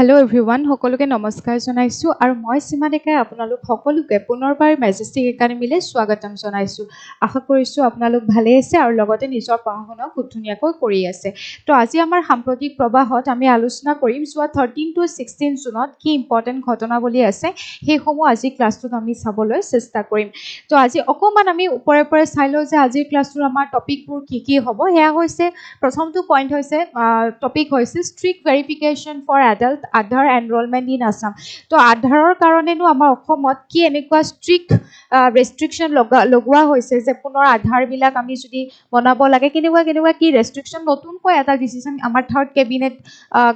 Hello' everyone, সকলোকে নমস্কাৰ জনাইছোঁ আৰু মই সীমা ডেকাই আপোনালোক সকলোকে পুনৰবাৰ মেজেষ্টিক একাডেমীলৈ স্বাগতম জনাইছোঁ। আশা কৰিছোঁ আপোনালোক ভালেই আছে আৰু লগতে নিজৰ পঢ়া শুনা খুব ধুনীয়াকৈ কৰি আছে। তো আজি আমাৰ সাম্প্ৰতিক প্ৰবাহত আমি আলোচনা কৰিম যোৱা 13 to 16 জুনত কি ইম্পৰ্টেণ্ট ঘটনাৱলী আছে সেইসমূহ আজি ক্লাছটোত আমি চাবলৈ চেষ্টা কৰিম। তো আজি অকণমান আমি ওপৰে চাই লওঁ যে আজিৰ ক্লাছটোৰ আমাৰ টপিকবোৰ কি হ'ব। সেয়া হৈছে প্ৰথমটো পইণ্ট হৈছে টপিক হৈছে strict verification for adult Aadhaar enrolment in Assam. তো আধাৰৰ কাৰণেনো আমাৰ অসমত কি এনেকুৱা ষ্ট্ৰিক্ট ৰেষ্ট্ৰিকশ্যন লগোৱা হৈছে যে পুনৰ আধাৰবিলাক আমি যদি বনাব লাগে কেনেকুৱা কি ৰেষ্ট্ৰিকশ্যন নতুনকৈ এটা ডিচিশ্যন আমাৰ থাৰ্ড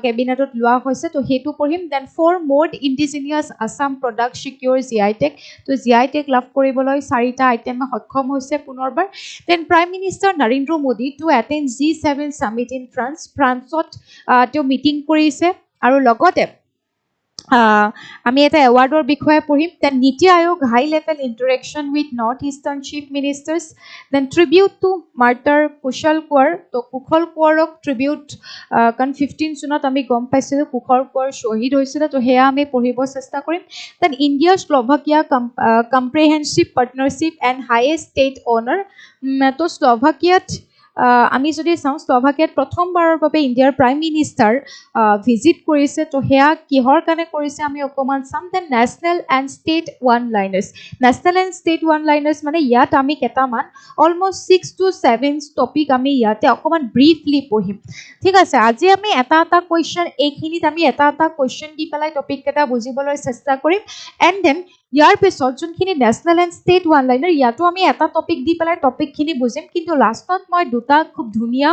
কেবিনেটত লোৱা হৈছে। তো সেইটো পঢ়িম। Then 4 more indigenous Assam product secure GI tag. তো GI টেগ লাভ কৰিবলৈ 4টা আইটেম সক্ষম হৈছে পুনৰবাৰ। Then prime minister Narendra Modi to attend G7 summit in ফ্ৰান্সত তেওঁ মিটিং কৰিছে আৰু লগতে আমি এটা এৱাৰ্ডৰ বিষয়ে পঢ়িম। Then NITI Aayog high level interaction with north eastern chief ministers. Then tribute to martyr Kushal Konwar. তো কুশল কোঁৱৰক ট্ৰিবিউট কাৰণ 15 জুনত আমি গম পাইছিলোঁ কুশল কোঁৱৰ শ্বহীদ হৈছিলে। তো সেয়া আমি পঢ়িব চেষ্টা কৰিম। Then India Slovakia comprehensive partnership and highest state honour. তো শ্লোভাকিয়াত আমি যদি চাওঁ শ্লোভাকিয়াত প্ৰথমবাৰৰ বাবে ইণ্ডিয়াৰ প্ৰাইম মিনিষ্টাৰ ভিজিট কৰিছে। তো সেয়া কিহৰ কাৰণে কৰিছে আমি অকণমান চাম। Then national and state one liners. National and state one liners মানে ইয়াত আমি কেইটামান অলমষ্ট 6 to 7 টপিক আমি ইয়াতে অকণমান ব্ৰিফলি পঢ়িম। ঠিক আছে, আজি আমি এটা কুৱেশ্যন এইখিনিত আমি এটা কুৱেশ্যন দি পেলাই টপিককেইটা বুজিবলৈ চেষ্টা কৰিম। এণ্ড দেন ইয়াৰ পিছত যোনখিনি national and state one liner ইয়াতো আমি এটা টপিক দি পেলাই টপিকখিনি বুজিম। কিন্তু লাষ্টত মই দুটা খুব ধুনীয়া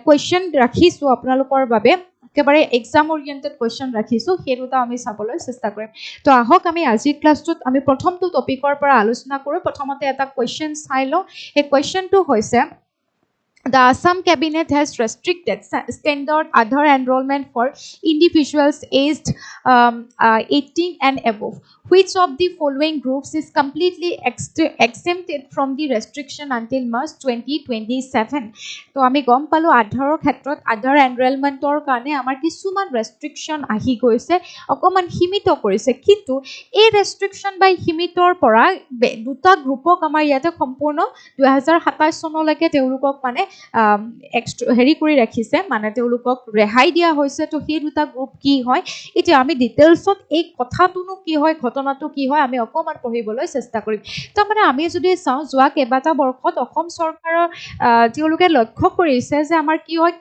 কুৱেশ্যন ৰাখিছোঁ আপোনালোকৰ বাবে, একেবাৰে এক্সাম অৰিয়েণ্টেড কুৱেশ্যন ৰাখিছোঁ, সেই দুটা আমি চাবলৈ চেষ্টা কৰিম। তো আহক আমি আজিৰ ক্লাছটোত আমি প্ৰথমটো টপিকৰ পৰা আলোচনা কৰোঁ। প্ৰথমতে এটা কুৱেশ্যন চাই লওঁ। সেই কুৱেশ্যনটো হৈছে The Assam Cabinet has restricted standard Aadhaar enrollment for individuals aged 18 and above. Which of the following groups is completely exempted from the restriction until March 2027? তো আমি গম পালোঁ আধাৰৰ ক্ষেত্ৰত আধাৰ এনৰলমেণ্টৰ কাৰণে আমাৰ কিছুমান ৰেষ্ট্ৰিকশ্যন আহি গৈছে, অকণমান সীমিত কৰিছে। কিন্তু এই ৰেষ্ট্ৰিকশ্যন বা সীমিতৰ পৰা দুটা গ্ৰুপক আমাৰ ইয়াতে সম্পূৰ্ণ 2027 চনলৈকে তেওঁলোকক মানে হেৰি কৰি ৰাখিছে, মানে তেওঁলোকক ৰেহাই দিয়া হৈছে। তো সেই দুটা গ্ৰুপ কি হয় এতিয়া আমি ডিটেইলছত এই কথাটোনো কি হয় ঘটনাটো কি হয় আমি অকণমান পঢ়িবলৈ চেষ্টা কৰিম। তাৰমানে আমি যদি চাওঁ যোৱা কেইবাটা বৰ্ষত অসম চৰকাৰৰ তেওঁলোকে লক্ষ্য কৰিছে যে আমাৰ কি হয়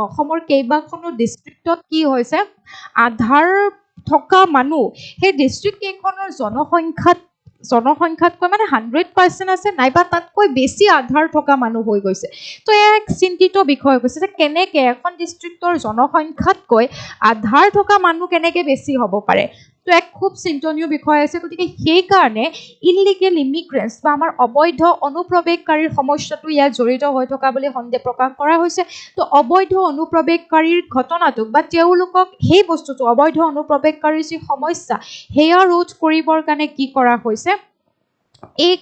অসমৰ কেইবাখনো ডিষ্ট্ৰিক্টত কি হৈছে আধাৰ থকা মানুহ সেই ডিষ্ট্ৰিক্ট কেইখনৰ জনসংখ্যাতকৈ মানে 100% আছে নাইবা তাতকৈ বেছি আধাৰ থকা মানুহ হৈ গৈছে। তো এক চিন্তিত বিষয় হৈছে যে কেনেকৈ এখন ডিষ্ট্ৰিক্টৰ জনসংখ্যাতকৈ আধাৰ থকা মানুহ কেনেকৈ বেছি হ'ব পাৰে। তো এক খুব চিন্তনীয় বিষয় আছে। গতিকে সেইকাৰণে ইনলিগেল ইমিগ্ৰেণ্টছ বা আমাৰ অবৈধ অনুপ্ৰৱেশকাৰীৰ সমস্যাটো ইয়াত জড়িত হৈ থকা বুলি সন্দেহ প্ৰকাশ কৰা হৈছে। তো অবৈধ অনুপ্ৰৱেশকাৰীৰ ঘটনাটোক বা তেওঁলোকক সেই বস্তুটো অবৈধ অনুপ্ৰৱেশকাৰীৰ যি সমস্যা সেয়া ৰোধ কৰিবৰ কাৰণে কি কৰা হৈছে এই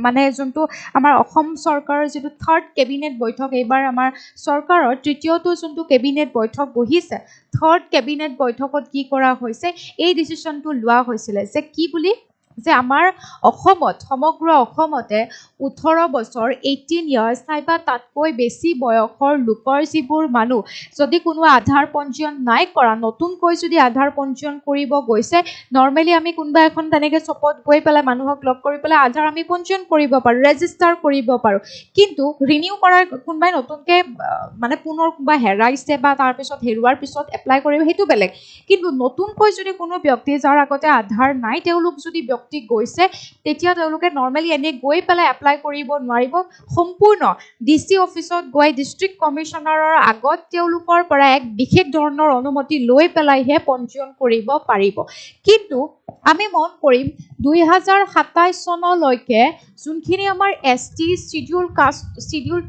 মানে যোনটো আমাৰ অসম চৰকাৰৰ যিটো থাৰ্ড কেবিনেট বৈঠক, এইবাৰ আমাৰ চৰকাৰৰ তৃতীয়টো যোনটো কেবিনেট বৈঠক বহিছে, থাৰ্ড কেবিনেট বৈঠকত কি কৰা হৈছে এই ডিচিশ্যনটো লোৱা হৈছিলে যে কি বুলি যে আমাৰ অসমত সমগ্ৰ অসমতে 18 বছৰ 18 ইয়াৰ্ছ নাইবা তাতকৈ বেছি বয়সৰ লোকৰ যিবোৰ মানুহ যদি কোনো আধাৰ পঞ্জীয়ন নাই কৰা, নতুনকৈ যদি আধাৰ পঞ্জীয়ন কৰিব গৈছে, নৰ্মেলি আমি কোনোবা এখন তেনেকৈ চপত গৈ পেলাই মানুহক লগ কৰি পেলাই আধাৰ আমি পঞ্জীয়ন কৰিব পাৰোঁ, ৰেজিষ্টাৰ কৰিব পাৰোঁ। কিন্তু ৰিনিউ কৰাৰ কোনোবাই নতুনকৈ মানে পুনৰ কোনোবা হেৰাইছে বা তাৰপিছত হেৰুৱাৰ পিছত এপ্লাই কৰিব সেইটো বেলেগ। কিন্তু নতুনকৈ যদি কোনো ব্যক্তি যাৰ আগতে আধাৰ নাই তেওঁলোক যদি ব্যক্তি গৈছে তেতিয়া তেওঁলোকে নৰ্মেলি এনেই গৈ পেলাই এপ্লাই কৰিব নোৱাৰিব। সম্পূৰ্ণ DC অফিচত গৈ ডিষ্ট্ৰিক্ট কমিশ্যনাৰৰ আগত তেওঁলোকৰ পৰা এক বিশেষ ধৰণৰ অনুমতি লৈ পেলাইহে পঞ্জীয়ন কৰিব পাৰিব। কিন্তু আমি মন কৰিম 2027 চনলৈকে যোনখিনি আমাৰ ST শিডিউল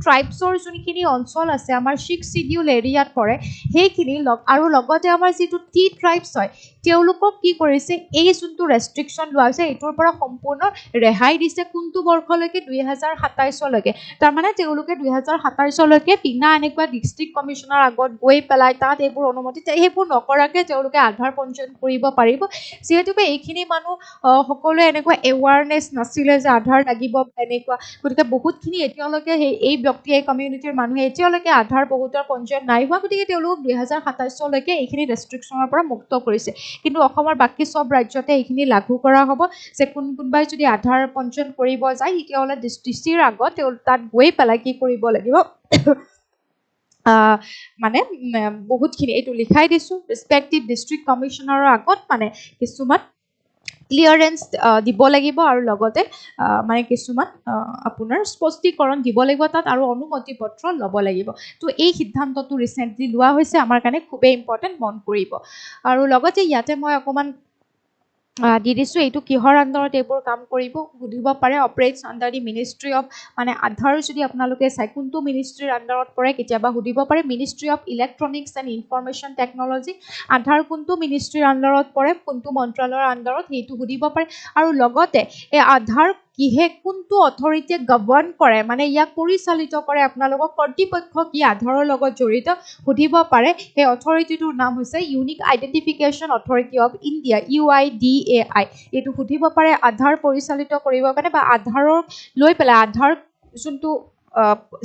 ট্ৰাইবছৰ যোনখিনি অঞ্চল আছে আমাৰ 6 শিডিউল এৰিয়াত পৰে সেইখিনি আৰু লগতে আমাৰ যিটো T ট্ৰাইবছ হয় তেওঁলোকক কি কৰিছে এই যোনটো ৰেষ্ট্ৰিকশ্যন লোৱা হৈছে এইটোৰ পৰা সম্পূৰ্ণ ৰেহাই দিছে কোনটো বৰ্ষলৈকে 2027 লৈকে তাৰমানে তেওঁলোকে 2027 লৈকে বিনা এনেকুৱা ডিস্ট্ৰিক্ট কমিশনাৰ আগত গৈ পেলাই তাত এইবোৰ অনুমতি সেইবোৰ নকৰাকে তেওঁলোকে আধাৰ পঞ্জীয়ন কৰিব পাৰিব যিহেতুকে এইখিনি মানুহ সকলোৱে এনেকুৱা এৱাৰনেছ নাছিলে যে আধাৰ লাগিব এনেকুৱা গতিকে বহুতখিনি এতিয়ালৈকে এই ব্যক্তি এই কমিউনিটিৰ মানুহে এতিয়ালৈকে আধাৰ বহুতৰ পঞ্জীয়ন নাই হোৱা গতিকে তেওঁলোক 2027 লৈকে এইখিনি ৰেষ্ট্ৰিকশ্যনৰ পৰা মুক্ত কৰিছে কিন্তু অসমৰ বাকী সব ৰাজ্যতে এইখিনি লাগু কৰা হ'ব যে কোনোবাই যদি আধাৰ পঞ্জীয়ন কৰিব যায় তেতিয়াহ'লে ডিচিৰ আগত তাত গৈ পেলাই কি কৰিব লাগিব মানে বহুতখিনি এইটো লিখাই দিছোঁ ৰেছপেক্টিভ ডিষ্ট্ৰিক্ট কমিশ্যনাৰৰ আগত মানে কিছুমান ক্লিয়াৰেন্স দিব লাগিব আৰু লগতে মানে কিছুমান আপোনাৰ স্পষ্টীকৰণ দিব লাগিব তাত আৰু অনুমতি পত্ৰ ল'ব লাগিব তো এই সিদ্ধান্তটো ৰিচেণ্টলি লোৱা হৈছে আমাৰ কাৰণে খুবেই ইম্পৰ্টেণ্ট মন কৰিব আৰু লগতে ইয়াতে মই অকণমান দি দিছোঁ এইটো কিহৰ আণ্ডাৰত এইবোৰ কাম কৰিব সুধিব পাৰে operates under the ministry of মানে আধাৰ যদি আপোনালোকে চাই কোনটো মিনিষ্ট্ৰীৰ আণ্ডাৰত পৰে কেতিয়াবা সুধিব পাৰে ministry of electronics and information technology Aadhaar কোনটো মিনিষ্ট্ৰীৰ আণ্ডাৰত পৰে কোনটো মন্ত্ৰালয়ৰ আণ্ডাৰত সেইটো সুধিব পাৰে আৰু লগতে এই আধাৰ কিহে কোনটো অথৰিটিয়ে গভৰ্ণ কৰে মানে ইয়াক পৰিচালিত কৰে আপোনালোকক কৰ্তৃপক্ষ কি আধাৰৰ লগত জড়িত সুধিব পাৰে সেই অথৰিটিটোৰ নাম হৈছে unique identification authority of India UIDAI এইটো সুধিব পাৰে আধাৰ পৰিচালিত কৰিবৰ কাৰণে বা আধাৰক লৈ পেলাই আধাৰ যোনটো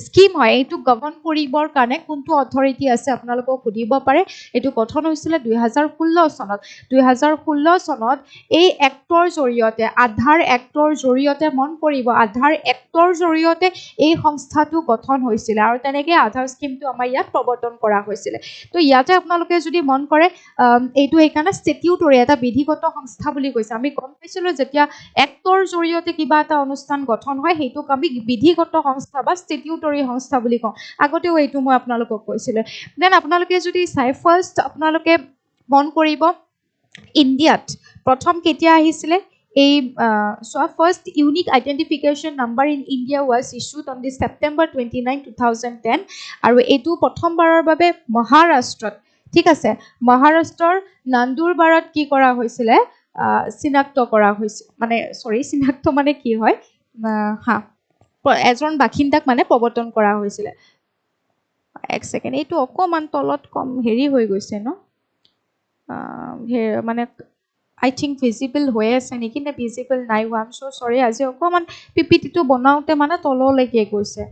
স্কিম হয় এইটো গভৰ্ণ কৰিবৰ কাৰণে কোনটো অথৰিটি আছে আপোনালোকক সুধিব পাৰে এইটো গঠন হৈছিলে 2016 চনত 2016 চনত এই এক্টৰ জৰিয়তে আধাৰ এক্টৰ জৰিয়তে মন কৰিব আধাৰ এক্টৰ জৰিয়তে এই সংস্থাটো গঠন হৈছিলে আৰু তেনেকৈ আধাৰ স্কিমটো আমাৰ ইয়াত প্ৰৱৰ্তন কৰা হৈছিলে তো ইয়াতে আপোনালোকে যদি মন কৰে এইটো সেইকাৰণে ষ্টেটিউটৰী এটা বিধিগত সংস্থা বুলি কৈছে আমি গম পাইছিলোঁ যেতিয়া এক্টৰ জৰিয়তে কিবা এটা অনুষ্ঠান গঠন হয় সেইটোক আমি বিধিগত সংস্থা বা ষ্টেটিউটৰী সংস্থা বুলি কওঁ আগতেও এইটো মই আপোনালোকক কৈছিলোঁ দেন আপোনালোকে যদি চাই ফাৰ্ষ্ট আপোনালোকে মন কৰিব ইণ্ডিয়াত প্ৰথম কেতিয়া আহিছিলে এই first unique identification number in India was issued on the September 29, 2010 আৰু এইটো প্ৰথমবাৰৰ বাবে মহাৰাষ্ট্ৰত ঠিক আছে মহাৰাষ্ট্ৰৰ নান্দুৰবাৰত কি কৰা হৈছিলে চিনাক্ত কৰা হৈছিল মানে চিনাক্ত মানে কি হয় এজন বাসিন্দাক মানে প্ৰৱৰ্তন কৰা হৈছিলে এক ছেকেণ্ড এইটো অকণমান তলত কম হেৰি হৈ গৈছে ন মানে আই থিংক ভিজিবল হৈ আছে নেকি নে ভিজিবল নাই হোৱা আম চ' চৰি আজি অকণমান পিপিটিটো বনাওঁতে মানে তললৈকে গৈছে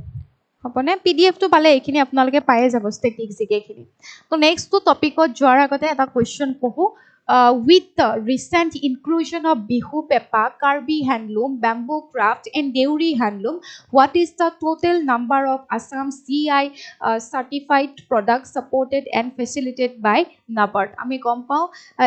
হ'বনে PDFটো পালে এইখিনি আপোনালোকে পায়ে যাব ষ্টেটিক জিকেখিনি তো নেক্সটটো টপিকত যোৱাৰ আগতে এটা কুৱেশ্যন পঢ়োঁ with the recent inclusion of Bihu Pepa, Karbi Handloom, Bamboo Craft and Deuri Handloom, what is the total number of Assam CI certified products supported and facilitated by NABARD? আমি গম পাওঁ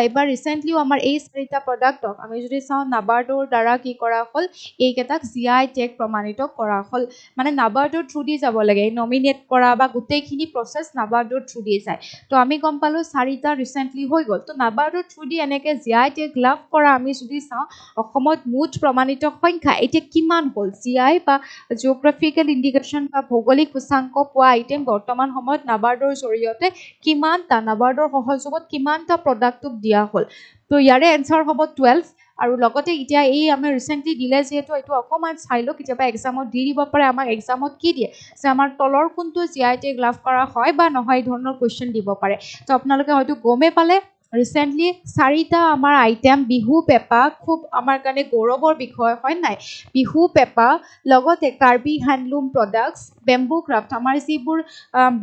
এবাৰ ৰিচেণ্টলিও আমাৰ এই চাৰিটা প্ৰডাক্টক আমি যদি চাওঁ নাবাৰ্ডৰ দ্বাৰা কি কৰা হ'ল এইকেইটাক GI টেগ প্ৰমাণিত কৰা হ'ল মানে নাবাৰ্ডৰ থ্ৰু দি যাব লাগে নমিনেট কৰা বা গোটেইখিনি প্ৰচেছ নাবাৰ্ডৰ থ্ৰু দি যায় তো আমি গম পালোঁ চাৰিটা ৰিচেণ্টলি হৈ গ'ল তো নাবাৰ্ডৰ থ্ৰু দি এনেকৈ GI টেগ লাভ কৰা আমি যদি চাওঁ অসমত মুঠ প্ৰমাণিত সংখ্যা এতিয়া কিমান হ'ল GI বা জিঅ'গ্ৰাফিকেল ইণ্ডিকেশ্যন বা ভৌগোলিক সূচাংক পোৱা আইটেম বৰ্তমান সময়ত নাবাৰ্ডৰ জৰিয়তে কিমানটা নাবাৰ্ডৰ সহযোগত কিমানটা প্ৰডাক্টক দিয়া হ'ল তো ইয়াৰে এনচাৰ হ'ব 12 আৰু লগতে এতিয়া এই আমি ৰিচেণ্টলি দিলে যিহেতু এইটো অকণমান চাই লওঁ কেতিয়াবা এক্সামত দি দিব পাৰে আমাক এক্সামত কি দিয়ে যে আমাৰ তলৰ কোনটো GI টেগ লাভ কৰা হয় বা নহয় এই ধৰণৰ কুৱেশ্যন দিব পাৰে তো আপোনালোকে হয়তো গমেই পালে ৰিচেণ্টলি চাৰিটা আমাৰ আইটেম বিহু পেপা খুব আমাৰ কাৰণে গৌৰৱৰ বিষয় হয় নাই বিহু পেপা লগতে Karbi handloom products bamboo craft আমাৰ যিবোৰ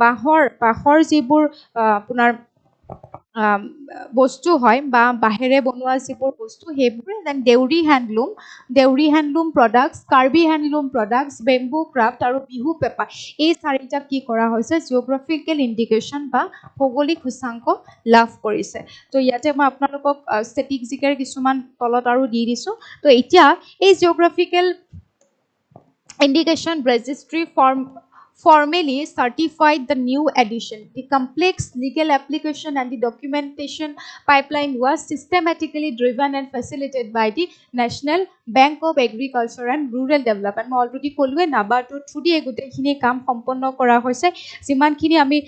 বাঁহৰ যিবোৰ আপোনাৰ বস্তু হয় বা বাঁহেৰে বনোৱা যিবোৰ বস্তু সেইবোৰ then Deori handloom products Karbi handloom products bamboo craft আৰু বিহু পেপা এই চাৰিটাক কি কৰা হৈছে জিঅ'গ্ৰাফিকেল ইণ্ডিকেশ্যন বা ভৌগোলিক সূচাংক লাভ কৰিছে তো ইয়াতে মই আপোনালোকক ষ্টেটিক জিকেৰ কিছুমান তলত আৰু দি দিছোঁ তো এতিয়া এই geographical indication registry formally certified the new edition. The complex legal application and the documentation pipeline was systematically driven and facilitated by the National Bank of Agriculture and Rural Development. মই already ক'লোৱে নাবাৰ্ডৰ through দি গোটেইখিনি কাম সম্পন্ন কৰা হৈছে যিমানখিনি আমি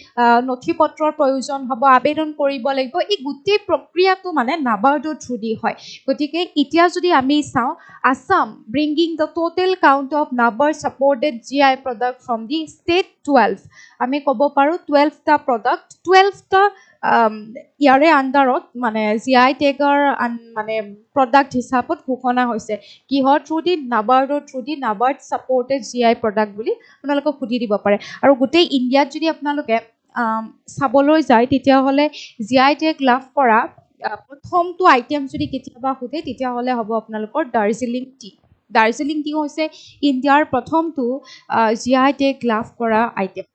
নথি পত্ৰৰ প্ৰয়োজন হ'ব আবেদন কৰিব লাগিব এই গোটেই প্ৰক্ৰিয়াটো মানে নাবাৰ্ডৰ থ্ৰু দি হয় গতিকে এতিয়া যদি আমি চাওঁ Assam bringing the total count of NABARD supported GI product from the state 12 আমি ক'ব পাৰো 12 টা product 12 টা ইয়াৰে আন্ডাৰত মানে GI টেগৰ মানে product হিচাপত ঘোষণা হৈছে কিহৰ থ্ৰু দি নাবাৰ্ডৰ থ্ৰু দি নাবাৰ্ড সাপোৰ্টেড GI product বুলি আপোনালোকক সুধি দিব পাৰে আৰু গোটেই ইণ্ডিয়াত যদি আপোনালোকে চাবলৈ যায় তেতিয়া হলে GI টেগ লাভ কৰা প্ৰথমটো আইটেম যদি কেতিয়াবা সোধে তেতিয়া হলে হ'ব আপোনালোকৰ দাৰ্জিলিং টি হৈছে ইণ্ডিয়াৰ প্ৰথমটো GI টেগ লাভ কৰা আইটেম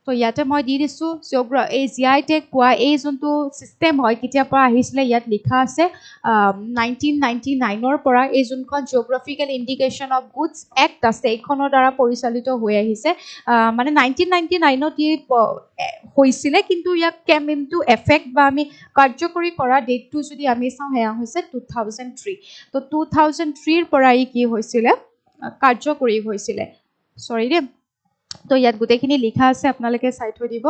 তো ইয়াতে মই দি দিছো এই GI টেগ পোৱা এই যোনটো সিস্টেম হয় কেতিয়া পৰা আহিছিলে ইয়াত লিখা আছে 1999 ৰ পৰা এই যোনখন জিওগ্ৰাফিকেল ইন্ডিকেশন অফ গুডছ এক্ট আছে এইখনৰ দ্বাৰা পৰিচালিত হৈ আহিছে মানে 1999 ত হৈছিলে কিন্তু ইয়াক কেম ইনটু এফেক্ট বা আমি কাৰ্যকৰী কৰা ডেটটো যদি আমি চাওঁ হেয়া হৈছে 2003 তো 2003 ৰ পৰা ই কি হৈছিলে কাৰ্যকৰী হৈছিলে সৰি দে তো ইয়াত গোটেইখিনি লিখা আছে আপোনালোকে চাই থৈ দিব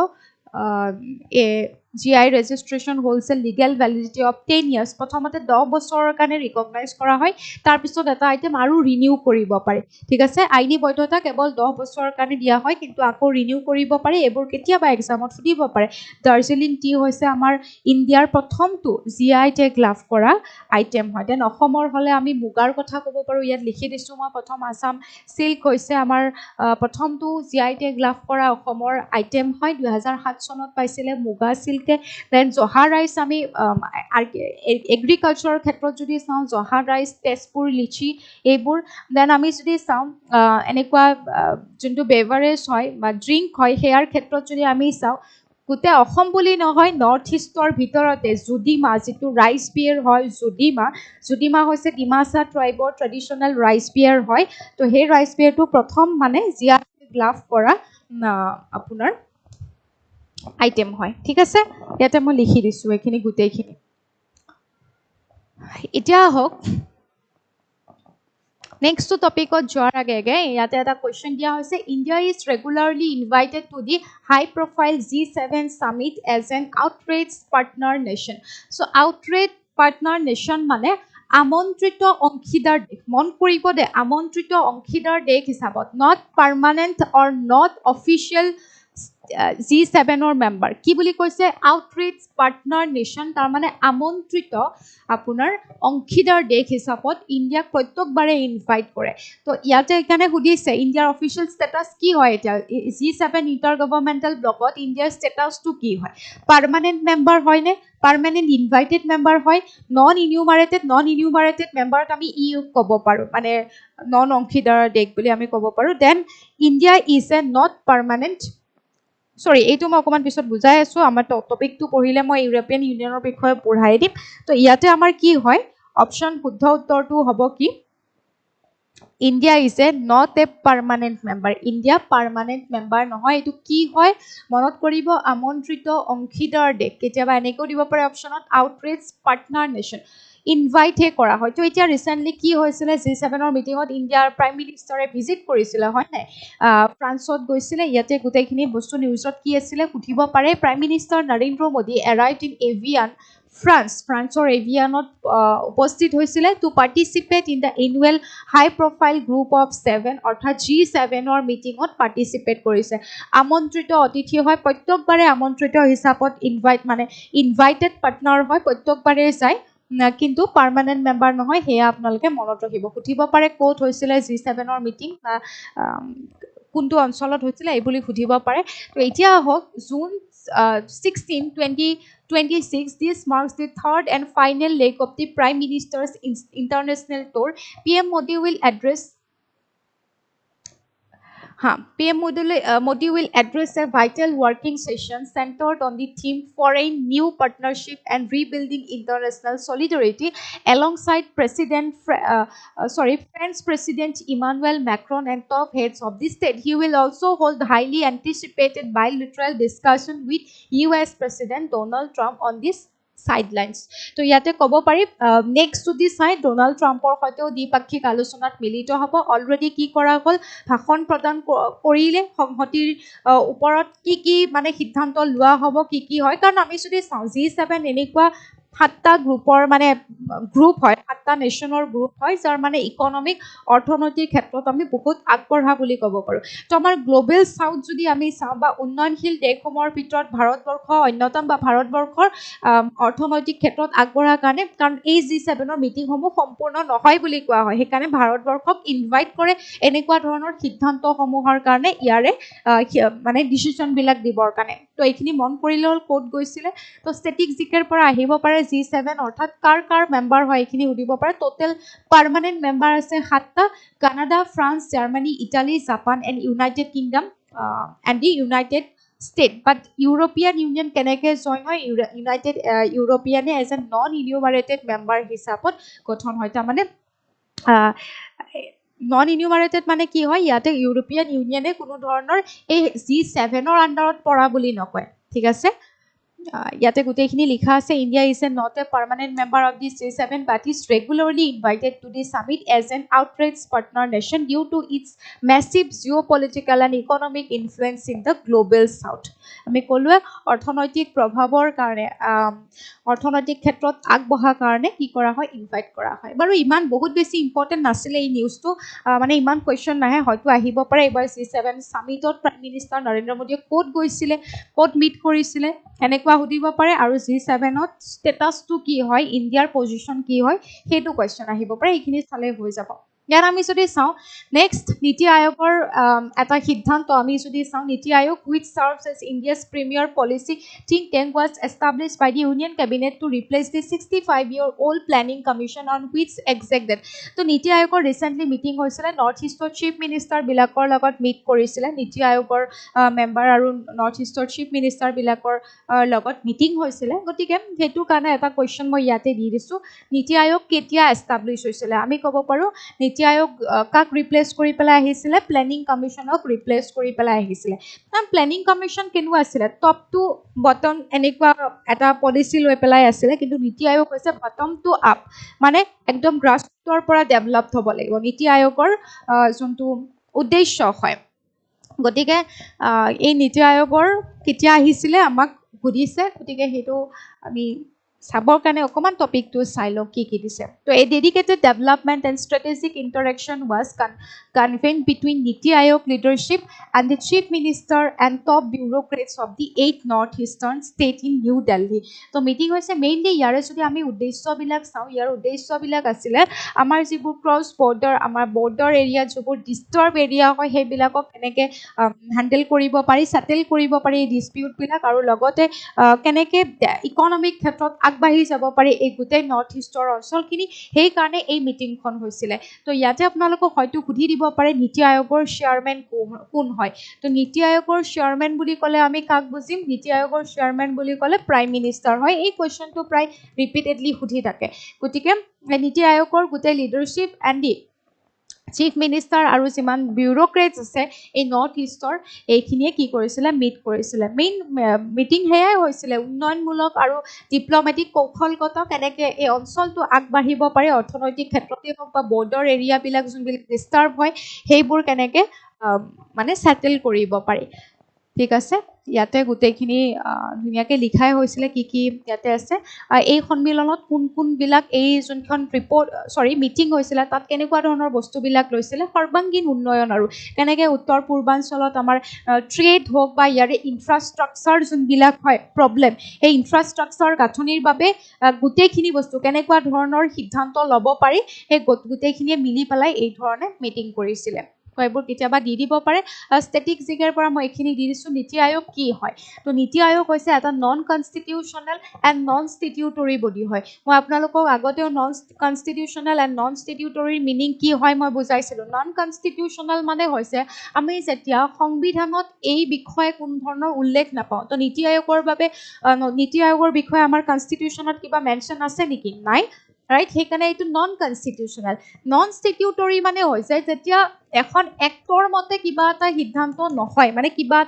GI registration wholesale legal validity of 10 years প্ৰথমতে 10 বছৰৰ কাৰণে ৰিকগনাইজ কৰা হয় তাৰ পিছত এটা আইটেম আৰু ৰিনিউ কৰিব পাৰে ঠিক আছে আইনি বৈধতা কেৱল 10 বছৰৰ কাৰণে দিয়া হয় কিন্তু আকৌ ৰিনিউ কৰিব পাৰে এবোৰ কেতিয়াবা এক্সামত সুধিব পাৰে দাৰ্জিলিং টি হৈছে আমাৰ ইণ্ডিয়াৰ প্ৰথমটো GI টেগ লাভ কৰা আইটেম হয় দেন অসমৰ হলে আমি মুগাৰ কথা ক'ব পাৰো ইয়াত লিখি দিছো মই প্ৰথম আসাম সিল্ক হৈছে আমাৰ প্ৰথমটো GI টেগ লাভ কৰা অসমৰ আইটেম হয় 2007 চনত পাইছিলে মুগা সিল্ক দেন জহা ৰাইচ আমি এগ্ৰিকালচাৰৰ ক্ষেত্ৰত যদি চাওঁ জহা ৰাইচ তেজপুৰ লিচি এইবোৰ দেন আমি যদি চাওঁ এনেকুৱা যোনটো বেভাৰেজ হয় বা ড্ৰিংক হয় হেয়াৰ ক্ষেত্ৰত যদি আমি চাওঁ গোটেই অসম বুলি নহয় নৰ্থ ইষ্টৰ ভিতৰতে যুদিমা যিটো ৰাইচ বিয়েৰ হয় যুদিমা হৈছে ডিমাছা ট্ৰাইবৰ ট্ৰেডিশ্যনেল ৰাইচ বিয়েৰ হয় তো সেই ৰাইচ বিয়েৰটো প্ৰথম মানে জিয়া লাভ কৰা আপোনাৰ আইটেম হয় ঠিক আছে ইয়াতে মই লিখি দিছো এইখিনি গোটেইখিনি এতিয়া হওক নেক্সট টপিকত যোৱাৰ আগে ইয়াতে এটা কোৱেশ্চন দিয়া হৈছে India is regularly invited to the high profile G7 summit as an outreach partner nation so outreach partner nation মানে আমন্ত্ৰিত অংশীদাৰ দেশ মন কৰিব দে আমন্ত্ৰিত অংশীদাৰ দেশ হিচাপত not permanent or not official G7 or member কি বুলি কৈছে আউটৰিচ পাৰ্টনাৰ নেশ্যন তাৰ মানে আমন্ত্ৰিত আপোনাৰ অংশীদাৰ দেশ হিচাপত ইণ্ডিয়াক প্ৰত্যেকবাৰে ইনভাইট কৰে তো ইয়াতে এখানে সুধিছে ইণ্ডিয়াৰ অফিচিয়েল ষ্টেটাছ কি হয় এতিয়া G7 ইণ্টাৰ গভৰ্ণমেণ্টেল ব্লকত ইণ্ডিয়াৰ ষ্টেটাছটো কি হয় পাৰ্মানেণ্ট মেম্বাৰ হয় নে পাৰ্মানেণ্ট ইনভাইটেড মেম্বাৰ হয় নন ইনিউমাৰেটেড মেম্বাৰত আমি ক'ব পাৰো মানে নন অংশীদাৰ দেশ বুলি আমি ক'ব পাৰো then India is a not permanent sorry এইটো মই অকমান পিছত বুজাই আছো আমাৰ টপিকটো পঢ়িলে মই ইউৰোপিয়ান ইউনিয়নৰ বিষয়ে পঢ়াই দিম তো ইয়াতে আমাৰ কি হয় অপচন শুদ্ধ উত্তৰটো হ'ব কি India is a not a permanent member India permanent member নহয় এইটো কি হয় মনত কৰিব আমন্ত্ৰিত অংশীদাৰ দেশ কেতিয়াবা এনেকৈ দিব পাৰে অপচনত আউটৰিচ পাৰ্টনাৰ নেশ্যন ইনভাইট হে কৰা হয় তো এতিয়া ৰিসেন্টলি কি হৈছিলে G7 ৰ মিটিংত ইণ্ডিয়াৰ প্ৰাইম মিনিষ্টাৰে ভিজিট কৰিছিলে হয় নাই ফ্ৰান্সত গৈছিলে ইয়াতে গোটেইখিনি বস্তু নিউজত কি আছিলে সুধিব পাৰে prime minister Narendra Modi arrived in Evian ফ্ৰান্সৰ এভিয়ানত উপস্থিত হৈছিলে to participate in the annual high profile group of 7 অৰ্থাৎ G7 ৰ মিটিংত পাৰ্টিচিপেট কৰিছে আমন্ত্ৰিত অতিথি হয় প্ৰত্যেকবাৰে আমন্ত্ৰিত হিচাপত ইনভাইটেড পাৰ্টনাৰ হয় প্ৰত্যেকবাৰে যায় কিন্তু পাৰ্মানেণ্ট মেম্বাৰ নহয় হেয়া আপোনালোকে মনত ৰাখিব সুধিব পাৰে ক'ত হৈছিলে G7 ৰ মিটিং কোনটো অঞ্চলত হৈছিলে এই বুলি সুধিব পাৰে তো এতিয়া হওক June 16 2026 this marks the third and final leg of the prime minister's international tour PM Modi will address PM Modi will address a vital working session centered on the theme foreign new partnership and rebuilding international solidarity alongside French President Emmanuel Macron and top heads of the state. He will also hold highly anticipated bilateral discussion with US President Donald Trump on this sidelines. তো ইয়াতে ক'ব পাৰি next যদি চাই Donald ট্ৰাম্পৰ সৈতেও দ্বিপাক্ষিক আলোচনাত মিলিত হ'ব অলৰেডি কি কৰা হ'ল ভাষণ প্ৰদান কৰিলে সংহতিৰ ওপৰত কি মানে সিদ্ধান্ত লোৱা হ'ব কি হয় কাৰণ আমি যদি চাওঁ G7 এনেকুৱা 7টা গ্ৰুপৰ মানে গ্ৰুপ হয় 7টা নেশ্যনৰ গ্ৰুপ হয় যাৰ মানে ইকনমিক অৰ্থনৈতিক ক্ষেত্ৰত আমি বহুত আগবঢ়া বুলি ক'ব পাৰোঁ তো আমাৰ গ্লোবেল সাউথ যদি আমি চাওঁ বা উন্নয়নশীল দেশসমূহৰ ভিতৰত ভাৰতবৰ্ষ অন্যতম বা ভাৰতবৰ্ষৰ অৰ্থনৈতিক ক্ষেত্ৰত আগবঢ়াৰ কাৰণে কাৰণ এই G7ৰ মিটিংসমূহ সম্পূৰ্ণ নহয় বুলি কোৱা হয় সেইকাৰণে ভাৰতবৰ্ষক ইনভাইট কৰে এনেকুৱা ধৰণৰ সিদ্ধান্তসমূহৰ কাৰণে ইয়াৰে মানে ডিচিশ্যনবিলাক দিবৰ কাৰণে তো এইখিনি মন কৰিলে হ'ল ক'ত গৈছিলে তো ষ্টেটিক জিকেৰ পৰা আহিব পাৰে G7 অৰ্থাৎ কাৰ মেম্বাৰ হয় এইখিনি সুধিব পাৰে টোটেল পাৰ্মানেণ্ট মেম্বাৰ আছে 7টা Canada France Germany Italy Japan and United Kingdom and the United state but European Union কেনেকৈ জইন হয় ইউনাইটেড ইউৰোপিয়ানে as a non enumerated member হিচাপত গঠন হয় তাৰমানে নন ইনিউমাৰেটেড মানে কি হয় ইয়াতে ইউৰোপিয়ান ইউনিয়নে কোনো ধৰণৰ এই G7ৰ আণ্ডাৰত পৰা বুলি নকয় ঠিক আছে ইয়াতে গোটেইখিনি লিখা আছে India is not a permanent member of the G7 but is regularly invited to the summit as an outraged partner nation due to its massive geopolitical and economic influence in the global south আমি ক'লোৱে অৰ্থনৈতিক প্ৰভাৱৰ কাৰণে অৰ্থনৈতিক ক্ষেত্ৰত আগবঢ়াৰ কাৰণে কি কৰা হয় ইনভাইট কৰা হয় বাৰু ইমান বহুত বেছি ইম্পৰ্টেণ্ট নাছিলে এই নিউজটো মানে ইমান কুৱেশ্যন নাহে হয়তো আহিব পাৰে এইবাৰ G7 সামিটত প্ৰাইম মিনিষ্টাৰ নৰেন্দ্ৰ মোদীয়ে ক'ত গৈছিলে ক'ত মিট কৰিছিলে এনেকুৱা সুধিব পাৰে আৰু G7ত ষ্টেটাছটো কি হয় ইণ্ডিয়াৰ পজিশ্যন কি হয় সেইটো কুৱেশ্যন আহিব পাৰে এইখিনি চালে হৈ যাব ইয়াত আমি যদি চাওঁ নেক্সট নীতি আয়োগৰ এটা সিদ্ধান্ত আমি যদি চাওঁ নীতি আয়োগ which serves as India's premier policy think tank was established by the Union Cabinet to replace the 65-year-old planning commission on which executed তো নীতি আয়োগৰ ৰিসেন্টলি মিটিং হৈছিলে নৰ্থ ইষ্টৰ চিফ মিনিষ্টাৰ বিলাকৰ লগত মিট কৰিছিলে নীতি আয়োগৰ মেম্বাৰ আৰু নৰ্থ ইষ্টৰ চিফ মিনিষ্টাৰ বিলাকৰ লগত মিটিং হৈছিলে গতিকে সেইটো কাৰণে এটা কুৱেশ্যন মই ইয়াতে দি দিছোঁ নীতি আয়োগ কেতিয়া এষ্টাব্লিছ হৈছিলে আমি ক'ব পাৰোঁ নীতি আয়োগ কাক ৰিপ্লেচ কৰি পেলাই আহিছিলে প্লেনিং কমিশ্যনক ৰিপ্লেচ কৰি পেলাই আহিছিলে কাৰণ প্লেনিং কমিশ্যন কেনেকুৱা আছিলে টপ টু বটম এনেকুৱা এটা পলিচি লৈ পেলাই আছিলে কিন্তু নীতি আয়োগ হৈছে বটম টু আপ মানে একদম গ্ৰাছৰুটৰ পৰা ডেভেলপ হ'ব লাগিব নীতি আয়োগৰ যোনটো উদ্দেশ্য হয় গতিকে এই নীতি আয়োগৰ কেতিয়া আহিছিলে আমাক সুধিছে গতিকে সেইটো আমি চাবৰ কাৰণে অকমান টপিকটো চাই লওঁ কি দিছে তো a dedicated development and strategic interaction was convened between Niti Aayog leadership and the chief minister and top bureaucrats of the 8 northeastern state in New Delhi তো মিটিং হৈছে মেইনলি ইয়াৰে যদি আমি উদ্দেশ্যবিলাক চাওঁ ইয়াৰ উদ্দেশ্যবিলাক আছিলে আমাৰ যিবোৰ ক্ৰছ বৰ্ডাৰ আমাৰ বৰ্ডাৰ এৰিয়া যিবোৰ ডিষ্টাৰ্ব এৰিয়া হয় সেইবিলাকক কেনেকৈ হেণ্ডেল কৰিব পাৰি সেটেল কৰিব পাৰি এই ডিস্পিউটবিলাক আৰু লগতে কেনেকৈ ইকনমিক ক্ষেত্ৰত আগবাঢ়ি যাব পাৰি এই গোটেই নৰ্থ ইষ্টৰ অঞ্চলখিনি সেইকাৰণে এই মিটিংখন হৈছিলে তো ইয়াতে আপোনালোকক হয়তো সুধি দিব পাৰে নীতি আয়োগৰ চেয়াৰমেন কোন হয় তো নীতি আয়োগৰ চেয়াৰমেন বুলি ক'লে আমি কাক বুজিম নীতি আয়োগৰ চেয়াৰমেন বুলি ক'লে প্ৰাইম মিনিষ্টাৰ হয় এই কুৱেশ্যনটো প্ৰায় ৰিপিটেডলি সুধি থাকে গতিকে নীতি আয়োগৰ গোটেই leadership and the chief minister আৰু যিমান বিউৰ'ক্ৰেটছ আছে এই নৰ্থ ইষ্টৰ এইখিনিয়ে কি কৰিছিলে মিট কৰিছিলে মেইন মিটিং সেয়াই হৈছিলে উন্নয়নমূলক আৰু ডিপ্ল'মেটিক কৌশলগত কেনেকৈ এই অঞ্চলটো আগবাঢ়িব পাৰে অৰ্থনৈতিক ক্ষেত্ৰতেই হওক বা বৰ্ডাৰ এৰিয়াবিলাক যোনবিলাক ডিষ্টাৰ্ব হয় সেইবোৰ কেনেকৈ মানে ছেটেল কৰিব পাৰি ঠিক আছে ইয়াতে গোটেইখিনি ধুনীয়াকৈ লিখাই হৈছিলে কি ইয়াতে আছে এই সন্মিলনত কোনবিলাক এই যোনখন মিটিং হৈছিলে তাত কেনেকুৱা ধৰণৰ বস্তুবিলাক লৈছিলে সৰ্বাংগীন উন্নয়ন আৰু কেনেকৈ উত্তৰ পূৰ্বাঞ্চলত আমাৰ ট্ৰেড হওক বা ইয়াৰে ইনফ্ৰাষ্ট্ৰাকচাৰ যোনবিলাক হয় প্ৰব্লেম সেই ইনফ্ৰাষ্ট্ৰাকচাৰ গাঁথনিৰ বাবে গোটেইখিনি বস্তু কেনেকুৱা ধৰণৰ সিদ্ধান্ত ল'ব পাৰি সেই গোটেইখিনিয়ে মিলি পেলাই এই ধৰণে মিটিং কৰিছিলে এইবোৰ কেতিয়াবা দি দিব পাৰে ষ্টেটিক জিকেৰ পৰা মই এইখিনি দি দিছোঁ নীতি আয়োগ কি হয় তো নীতি আয়োগ হৈছে এটা non constitutional and non statutory body হয় মই আপোনালোকক আগতেও নন কনষ্টিটিউশ্যনেল এণ্ড নন ষ্টিটিউটৰীৰ মিনিং কি হয় মই বুজাইছিলোঁ নন কনষ্টিটিউশ্যনেল মানে হৈছে আমি যেতিয়া সংবিধানত এই বিষয়ে কোনো ধৰণৰ উল্লেখ নাপাওঁ তো নীতি আয়োগৰ বাবে নীতি আয়োগৰ বিষয়ে আমাৰ কনষ্টিটিউশ্যনত কিবা মেনশ্যন আছে নেকি নাই ৰাইট সেইকাৰণে এইটো নন কনষ্টিটিউশ্যনেল নন ষ্টিটিউটৰী মানে হৈছে যেতিয়া এখন এক্টৰ মতে কিবা এটা সিদ্ধান্ত নহয় মানে কিবা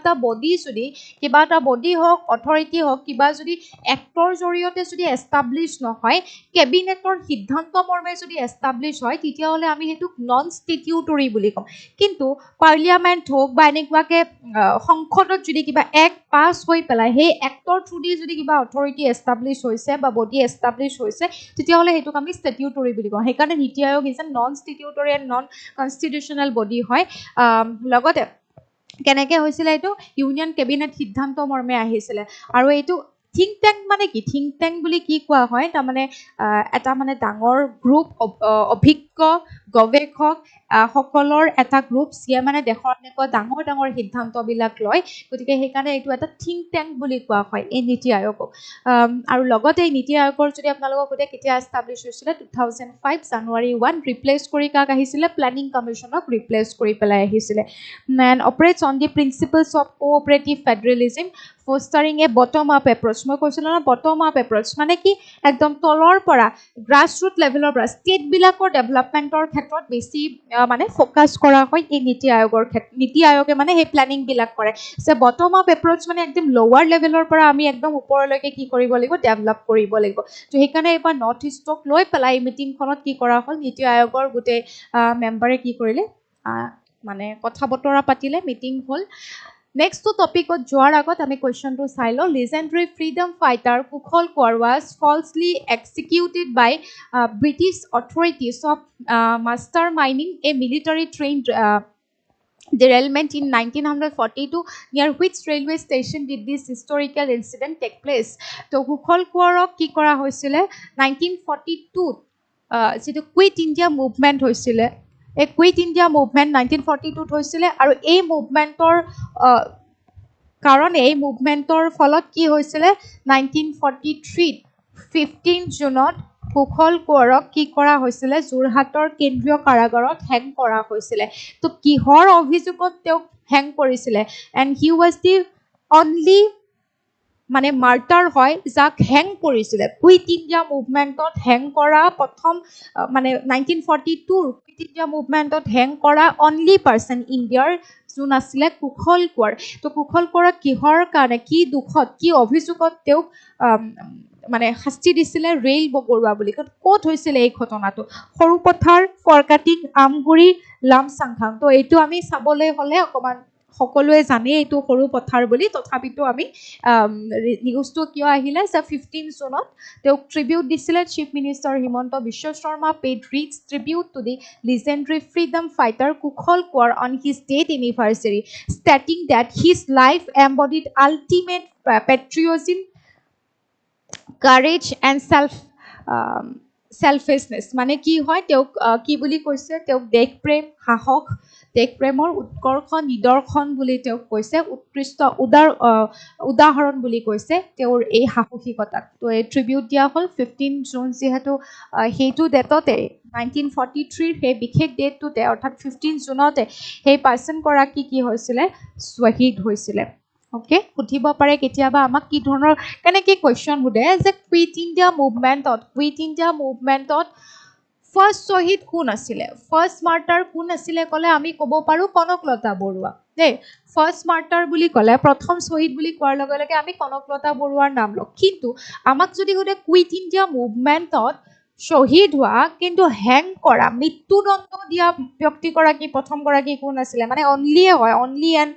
এটা বডি হওক অথৰিটি হওক কিবা যদি এক্টৰ জৰিয়তে যদি এষ্টাব্লিছ নহয় কেবিনেটৰ সিদ্ধান্ত মৰ্মে যদি এষ্টাব্লিছ হয় তেতিয়াহ'লে আমি সেইটোক নন ষ্টিটিউটৰী বুলি ক'ম কিন্তু পাৰ্লিয়ামেণ্ট হওক বা এনেকুৱাকৈ সংসদত যদি কিবা এক্ট পাছ হৈ পেলাই সেই এক্টৰ থ্ৰুদি যদি কিবা অথৰিটি এষ্টাব্লিছ হৈছে বা বডি এষ্টাব্লিছ হৈছে তেতিয়াহ'লে সেইটোক আমি ষ্টেটিউটৰী বুলি কওঁ সেইকাৰণে NITI Aayog is a non statutory and non constitutional body হয় লগতে কেনেকৈ হৈছিলে এইটো ইউনিয়ন কেবিনেট সিদ্ধান্ত মৰ্মে আহিছিলে আৰু এইটো থিংক টেংক মানে কি থিংক টেংক বুলি কি কোৱা হয় তাৰমানে এটা মানে ডাঙৰ গ্ৰুপ অভিজ্ঞ গৱেষক সকলৰ এটা গ্ৰুপ যিয়ে মানে দেশৰ এনেকুৱা ডাঙৰ ডাঙৰ সিদ্ধান্তবিলাক লয় গতিকে সেইকাৰণে এইটো এটা থিংক টেংক বুলি কোৱা হয় এই নীতি আয়োগক আৰু লগতে এই নীতি আয়োগৰ যদি আপোনালোকক সোধে কেতিয়া এষ্টাব্লিছ হৈছিলে 2005 জানুৱাৰী 1 ৰিপ্লেচ কৰি কাক আহিছিলে প্লেনিং কমিশ্যনক ৰিপ্লেচ কৰি পেলাই আহিছিলে and operates on the principles of cooperative federalism fostering a bottom up approach মই কৈছিলোঁ ন বটম আপ এপ্ৰ'চ মানে কি একদম তলৰ পৰা গ্ৰাছ ৰুট লেভেলৰ পৰা ষ্টেটবিলাকৰ ডেভেলপমেণ্টৰ ক্ষেত্ৰত বেছি মানে ফ'কাছ কৰা হয় এই নীতি আয়োগৰ ক্ষেত্ৰত নীতি আয়োগে মানে সেই প্লেনিংবিলাক কৰে যে বটম আপ এপ্ৰ'চ মানে একদম লৱাৰ লেভেলৰ পৰা আমি একদম ওপৰলৈকে কি কৰিব লাগিব ডেভেলপ কৰিব লাগিব তো সেইকাৰণে এইবাৰ নৰ্থ ইষ্টক লৈ পেলাই মিটিংখনত কি কৰা হ'ল নীতি আয়োগৰ গোটেই মেম্বাৰে কি কৰিলে মানে কথা বতৰা পাতিলে মিটিং হ'ল নেক্সট টপিকত যোৱাৰ আগত আমি কুৱেশ্যনটো চাই লওঁ legendary freedom fighter Kushal Konwar was falsely executed by British authorities of master মাইনিং a military trained derailment in 1942 near which railway station did this historical incident take place তো কুশল কোঁৱৰক কি কৰা হৈছিলে 1942 যেটো কুইট ইণ্ডিয়া মুভমেণ্ট হৈছিলে এই কুইট ইণ্ডিয়া মুভমেণ্ট 1942 হৈছিলে আৰু এই মুভমেণ্টৰ কাৰণ এই মুভমেণ্টৰ ফলত কি হৈছিলে 1943 15 জুনত কুশল কোঁৱৰক কি কৰা হৈছিলে যোৰহাটৰ কেন্দ্ৰীয় কাৰাগাৰত হেং কৰা হৈছিলে তো কিহৰ অভিযোগত তেওঁক হেং কৰিছিলে and he was the only মানে মাৰ্টাৰ হয় যাক হেং কৰিছিলে কুইট ইণ্ডিয়া মুভমেণ্টত হেং কৰা প্ৰথম মানে 1942 কুইট ইণ্ডিয়া মুভমেণ্টত হেং কৰা অনলি পাৰ্চন ইণ্ডিয়াৰ যোন আছিলে কুশল কোঁৱৰ তো কুশল কোঁৱৰক কিহৰ কাৰণে কি দুখত কি অভিযোগত তেওঁক মানে শাস্তি দিছিলে ৰেল বগৰুৱা বুলি ক'ত হৈছিলে এই ঘটনাটো সৰুপথাৰ ফৰকাটিং আমগুৰি লামচাংখাং তো এইটো আমি চাবলৈ হ'লে অকণমান সকলোৱে জানে এইটো সৰু পথাৰ বুলি তথাপিতো আমি নিউজটো কিয় আহিলে যে 15 জুনত তেওঁক ট্ৰিবিউট দিছিলে chief minister Himanta Biswa Sarma paid rich tribute to the legendary freedom fighter Kushal Konwar on his death anniversary stating that his life embodied ultimate patriotism courage and selflessness মানে কি হয় তেওঁক কি বুলি কৈছে তেওঁক দেশপ্ৰেম সাহস দেশপ্ৰেমৰ উৎকৰ্ষ নিদৰ্শন বুলি তেওঁক কৈছে উৎকৃষ্ট উদাহৰণ বুলি কৈছে তেওঁৰ এই সাহসিকতাক তো এই ট্ৰিবিউট দিয়া হ'ল 15 জুন যিহেতু সেইটো ডেটতে 1943 সেই বিশেষ ডেটটোতে অৰ্থাৎ 15 জুনতে সেই পাৰ্চনগৰাকী কি হৈছিলে শ্বহীদ হৈছিলে অ'কে সুধিব পাৰে কেতিয়াবা আমাক কি ধৰণৰ কেনেকৈ কুৱেশ্যন সোধে যে কুইট ইণ্ডিয়া মুভমেণ্টত ফাৰ্ষ্ট শ্বহীদ কোন আছিলে ফাৰ্ষ্ট মাৰ্টাৰ কোন আছিলে ক'লে আমি ক'ব পাৰোঁ কনকলতা বৰুৱা দেই ফাৰ্ষ্ট মাৰ্টাৰ বুলি ক'লে প্ৰথম শ্বহীদ বুলি কোৱাৰ লগে লগে আমি কনকলতা বৰুৱাৰ নাম লওঁ কিন্তু আমাক যদি সোধে কুইট ইণ্ডিয়া মুভমেণ্টত শ্বহীদ হোৱা কিন্তু হেং কৰা মৃত্যুদণ্ড দিয়া ব্যক্তিগৰাকী প্ৰথমগৰাকী কোন আছিলে মানে অনলিয়ে হয় অনলি এণ্ড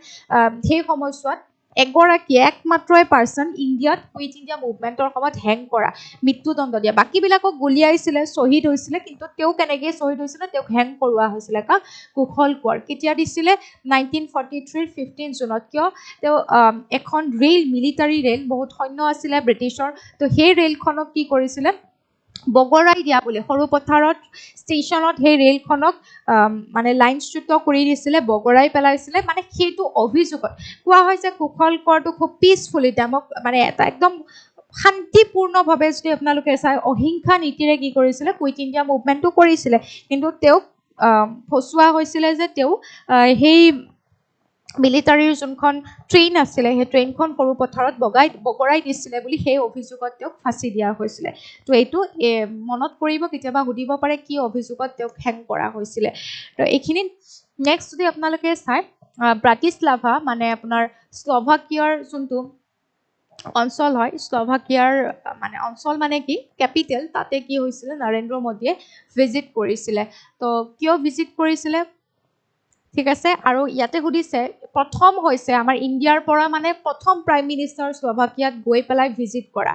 সেই সময়ছোৱাত এগৰাকী একমাত্ৰই পাৰ্চন ইণ্ডিয়াত কুইট ইণ্ডিয়া মুভমেণ্টৰ সময়ত হেং কৰা মৃত্যুদণ্ড দিয়া বাকীবিলাকক গুলিয়াইছিলে শ্বহীদ হৈছিলে কিন্তু তেওঁ কেনেকৈ শ্বহীদ হৈছিলে তেওঁক হেং কৰোৱা হৈছিলে কাক কুশল কোঁৱৰ কেতিয়া দিছিলে 1943 15 জুনত কিয় তেওঁ এখন ৰেল মিলিটাৰী ৰেল বহুত সৈন্য আছিলে ব্ৰিটিছৰ তো সেই ৰেলখনক কি কৰিছিলে বগৰাই দিয়া বুলি সৰু পথাৰত ষ্টেচনত সেই ৰেলখনক মানে লাইনচ্যুত কৰি দিছিলে বগৰাই পেলাইছিলে মানে সেইটো অভিযোগত কোৱা হয় যে কুশল কোঁৱৰটো খুব পিচফুলি মানে এটা একদম শান্তিপূৰ্ণভাৱে যদি আপোনালোকে চাই অহিংসা নীতিৰে কি কৰিছিলে কুইট ইণ্ডিয়া মুভমেণ্টটো কৰিছিলে কিন্তু তেওঁক ফচুৱা হৈছিলে যে তেওঁ সেই মিলিটাৰীৰ যোনখন ট্ৰেইন আছিলে সেই ট্ৰেইনখন সৰু পথাৰত বগৰাই দিছিলে বুলি সেই অভিযোগত তেওঁক ফাঁচি দিয়া হৈছিলে তো এইটো মনত কৰিব কেতিয়াবা সুধিব পাৰে কি অভিযোগত তেওঁক হেং কৰা হৈছিলে তো এইখিনি নেক্সট যদি আপোনালোকে চাই ব্ৰাটিস্লাভা মানে আপোনাৰ স্লোভাকিয়াৰ যোনটো অঞ্চল হয় স্লোভাকিয়াৰ মানে অঞ্চল মানে কি কেপিটেল তাতে কি হৈছিলে নৰেন্দ্ৰ মোদীয়ে ভিজিট কৰিছিলে তো কিয় ভিজিট কৰিছিলে ঠিক আছে আৰু ইয়াতে সুধিছে প্ৰথম হৈছে আমাৰ ইণ্ডিয়াৰ পৰা মানে প্ৰথম প্ৰাইম মিনিষ্টাৰ স্লোভাকিয়াত গৈ পেলাই ভিজিট কৰা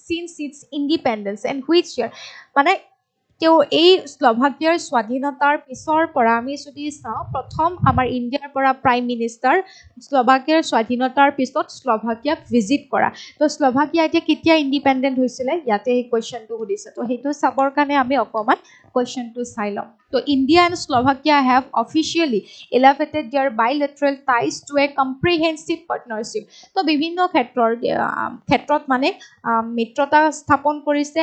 since its independence and which year মানে তেওঁ এই স্লোভাকিয়াৰ স্বাধীনতাৰ পিছৰ পৰা আমি যদি চাওঁ প্ৰথম আমাৰ ইণ্ডিয়াৰ পৰা প্ৰাইম মিনিষ্টাৰ স্লোভাকিয়াৰ স্বাধীনতাৰ পিছত স্লোভাকিয়াক ভিজিট কৰা তো স্লোভাকিয়া এতিয়া কেতিয়া ইণ্ডিপেণ্ডেণ্ট হৈছিলে ইয়াতে এই কুৱেশ্যনটো সুধিছে তো সেইটো চাবৰ কাৰণে আমি অকণমান কুৱেশ্যনটো চাই ল'ম তো India and Slovakia have officially elevated their bilateral ties to a comprehensive partnership তো বিভিন্ন ক্ষেত্ৰত মানে মিত্ৰতা স্থাপন কৰিছে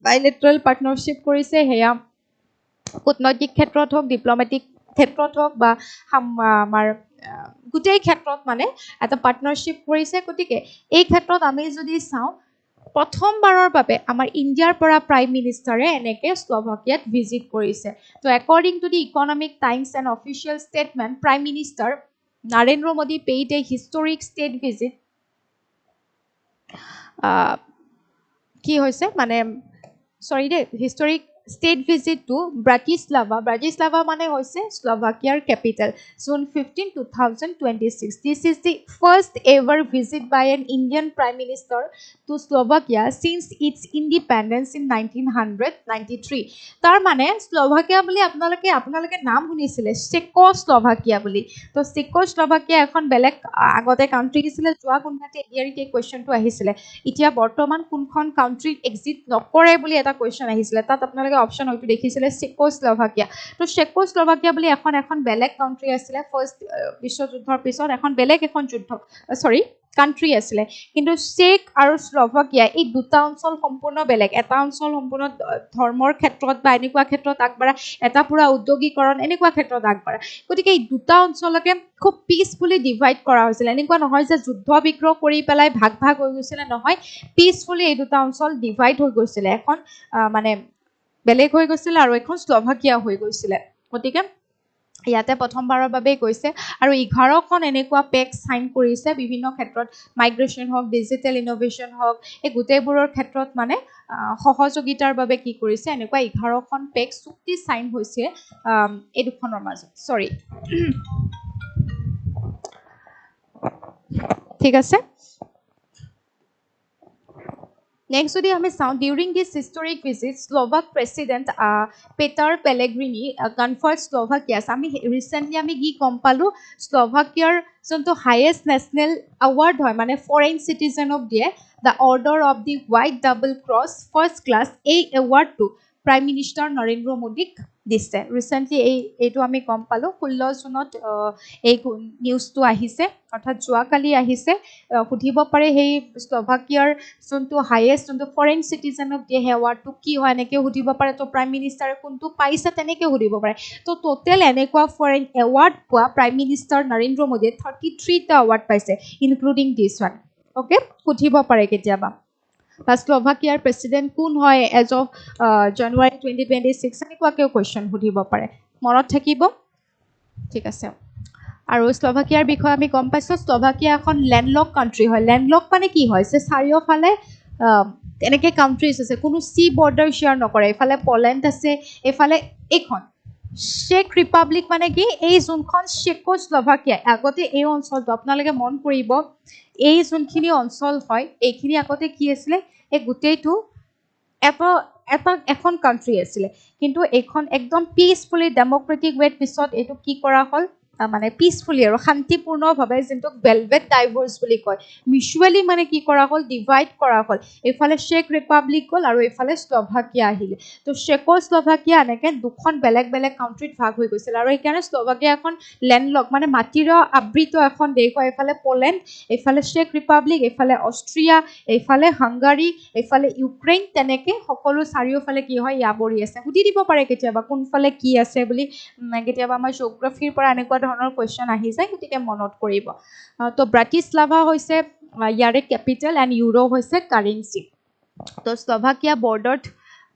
বাইলেট্ৰেল পাৰ্টনাৰশ্বিপ কৰিছে সেয়া কূটনৈতিক ক্ষেত্ৰত হওক ডিপ্ল'মেটিক ক্ষেত্ৰত হওক বা আমাৰ গোটেই ক্ষেত্ৰত মানে এটা পাৰ্টনাৰশ্বিপ কৰিছে গতিকে এই ক্ষেত্ৰত আমি যদি চাওঁ প্ৰথমবাৰৰ বাবে আমাৰ ইণ্ডিয়াৰ পৰা প্ৰাইম মিনিষ্টাৰে এনেকৈ স্লোভাকিয়াত ভিজিট কৰিছে তো according to the economic times and official statement prime minister Narendra Modi paid A historic state visit কি হৈছে মানে সৰি দে হিষ্টৰিক ষ্টেট ভিজিট টু ব্ৰাটিস্লাভা মানে হৈছে স্লোভাকিয়াৰ capital June 15, 2026 this is the first ever visit by an Indian Prime Minister to Slovakia since its independence in 1993 তাৰ মানে Slovakia বুলি আপোনালোকে নাম শুনিছিলে চেকোস্লোভাকিয়া বুলি তো চেকোস্লোভাকিয়া এখন বেলেগ আগতে কাউন্ট্ৰি আছিলে যোৱা কোনখাতে ইয়াৰিকে কুৱেশ্যনটো আহিছিলে এতিয়া বৰ্তমান কোনখন কাউন্ট্ৰি এক্সিট নকৰে বুলি এটা কুৱেশ্যন আহিছিলে তাত আপোনালোকে অপশ্যন হয়তো দেখিছিলে চেকোস্লোভাকিয়া তো চেকোস্লোভাকিয়া বুলি এখন বেলেগ কাউন্ট্ৰি আছিলে ফাৰ্ষ্ট বিশ্বযুদ্ধৰ পিছত এখন বেলেগ এখন কাউন্ট্ৰি আছিলে কিন্তু চেক আৰু স্লোভাকিয়া এই দুটা অঞ্চল সম্পূৰ্ণ বেলেগ এটা অঞ্চল সম্পূৰ্ণ ধৰ্মৰ ক্ষেত্ৰত বা এনেকুৱা ক্ষেত্ৰত আগবঢ়া এটা পুৰা উদ্যোগীকৰণ এনেকুৱা ক্ষেত্ৰত আগবঢ়া গতিকে এই দুটা অঞ্চলকে খুব পিচফুলি ডিভাইড কৰা হৈছিলে এনেকুৱা নহয় যে যুদ্ধ বিগ্ৰহ কৰি পেলাই ভাগ হৈ গৈছিলে নহয় পিচফুলি এই দুটা অঞ্চল ডিভাইড হৈ গৈছিলে এখন মানে বেলেগ হৈ গৈছিলে আৰু এখন স্লোভাকিয়া হৈ গৈছিলে গতিকে ইয়াতে প্ৰথমবাৰৰ বাবে গৈছে আৰু 11খন এনেকুৱা পেক্ট সাইন কৰিছে বিভিন্ন ক্ষেত্ৰত মাইগ্ৰেশ্যন হওক ডিজিটেল ইনোভেশ্যন হওক এই গোটেইবোৰৰ ক্ষেত্ৰত মানে সহযোগিতাৰ বাবে কি কৰিছে এনেকুৱা 11খন পেক্ট চুক্তি সাইন হৈছে এই দুখনৰ মাজত সৰি ঠিক আছে Next, during this historic visit, Slovak President Peter Pellegrini conferred Slovakia. Recently, Slovakia's highest national award, foreign citizen of the year, the Order of the White Double Cross, first class, a award to Prime Minister Narendra Modi দিছে recently এইটো আমি গম পালো 16 জুনত এই নিউজটো আহিছে অৰ্থাৎ যোৱাকালি আহিছে সুধিব পাৰে সেই স্লোভাকিয়াৰ যোনটো হাইয়েষ্ট যোনটো ফৰেন চিটিজেন অফ দি এৱাৰ্ডটো কি হয় এনেকৈ সুধিব পাৰে তো প্ৰাইম মিনিষ্টাৰে কোনটো পাইছে তেনেকৈ সুধিব পাৰে তো টোটেল এনেকুৱা ফৰেন এৱাৰ্ড পোৱা প্ৰাইম মিনিষ্টাৰ নৰেন্দ্ৰ মোদীয়ে 33টা এৱাৰ্ড পাইছে ইনক্লুডিং দিছ ওৱান ওকে সুধিব পাৰে কেতিয়াবা বা স্লোভাকিয়াৰ প্ৰেসিডেন্ট কোন হয় এজ অফ জানুৱাৰী 2026 এনেকুৱাকৈ কুৱেশ্যন সুধিব পাৰে মনত থাকিব ঠিক আছে আৰু স্লোভাকিয়াৰ বিষয়ে আমি গম পাইছো স্লোভাকিয়া এখন ল্যান্ডলক কান্ট্ৰি হয় ল্যান্ডলক মানে কি হয় যে চাৰিওফালে এনেকৈ কান্ট্ৰিজ আছে কোনো সি বৰ্ডাৰ শেয়াৰ নকৰে এফালে পলেণ্ড আছে এফালে এখন চেক ৰিপাব্লিক মানে কি এই যোনখন চেকোস্লোভাকিয়া আগতে এই অঞ্চলটো আপোনালোকে মন কৰিব এই যোনখিনি অঞ্চল হয় এইখিনি আগতে কি আছিলে এই গোটেইটো এখন কান্ট্ৰি আছিলে কিন্তু এইখন একদম পিচফুলি ডেমক্ৰেটিক ৱেত পিছত এইটো কি কৰা হ'ল মানে পিসফুলি আৰু শান্তিপূৰ্ণভাৱে যোনটোক ভেলভেট ডাইভৰ্চ বুলি কয় মিউচুৱেলি মানে কি কৰা হ'ল ডিভাইড কৰা হ'ল এইফালে চেক ৰিপাব্লিক গ'ল আৰু এইফালে শ্লোভাকিয়া আহিলে তো চেকোস্লোভাকিয়া এনেকৈ দুখন বেলেগ বেলেগ কাউণ্ট্ৰিত ভাগ হৈ গৈছিল আৰু সেইকাৰণে শ্লোভাকিয়া এখন লেণ্ডলক মানে মাটিৰে আবৃত এখন দেশ হয় এইফালে পোলেণ্ড এইফালে চেক ৰিপাব্লিক এইফালে অষ্ট্ৰিয়া এইফালে হাংগাৰী এইফালে ইউক্ৰেইন তেনেকৈ সকলো চাৰিওফালে কি হয় আৱৰি আছে সুধি দিব পাৰে কেতিয়াবা কোনফালে কি আছে বুলি কেতিয়াবা আমাৰ জিঅ'গ্ৰাফিৰ পৰা এনেকুৱা ধৰণৰ কুৱেশ্যন আহি যায় গতিকে মনত কৰিব তো ব্ৰাটিস্লাভা হৈছে ইয়াৰে কেপিটেল এণ্ড ইউৰো হৈছে কাৰেঞ্চি তো শ্লোভাকিয়া বৰ্ডাৰত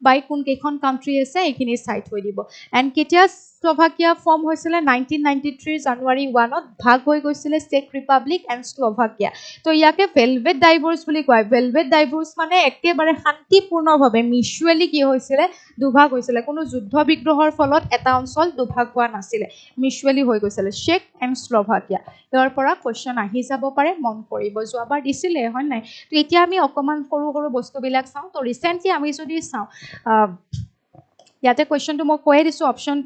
বাই কোন কেইখন কাউণ্ট্ৰি আছে এইখিনি চাই থৈ দিব এণ্ড কেতিয়া শ্লোভাকিয়া ফৰ্ম হৈছিলে 1993 জানুৱাৰী 1ত ভাগ হৈ গৈছিলে চেক ৰিপাব্লিক এণ্ড শ্লোভাকিয়া তো ইয়াকে ভেলভেট ডাইভৰ্চ বুলি কয় ভেলভেট ডাইভৰ্চ মানে একেবাৰে শান্তিপূৰ্ণভাৱে মিউচুৱেলি কি হৈছিলে দুভাগ হৈছিলে কোনো যুদ্ধ বিগ্ৰহৰ ফলত এটা অঞ্চল দুভাগ হোৱা নাছিলে মিউচুৱেলি হৈ গৈছিলে চেক এণ্ড শ্লোভাকিয়া ইয়াৰ পৰা কুৱেশ্যন আহি যাব পাৰে মন কৰিব যোৱাবাৰ দিছিলে হয় নাই তো এতিয়া আমি অকণমান সৰু সৰু বস্তুবিলাক চাওঁ তো ৰিচেণ্টলি আমি যদি চাওঁ ইয়াতে কুৱেশ্যনটো মই কৈয়ে দিছোঁ অপশ্যন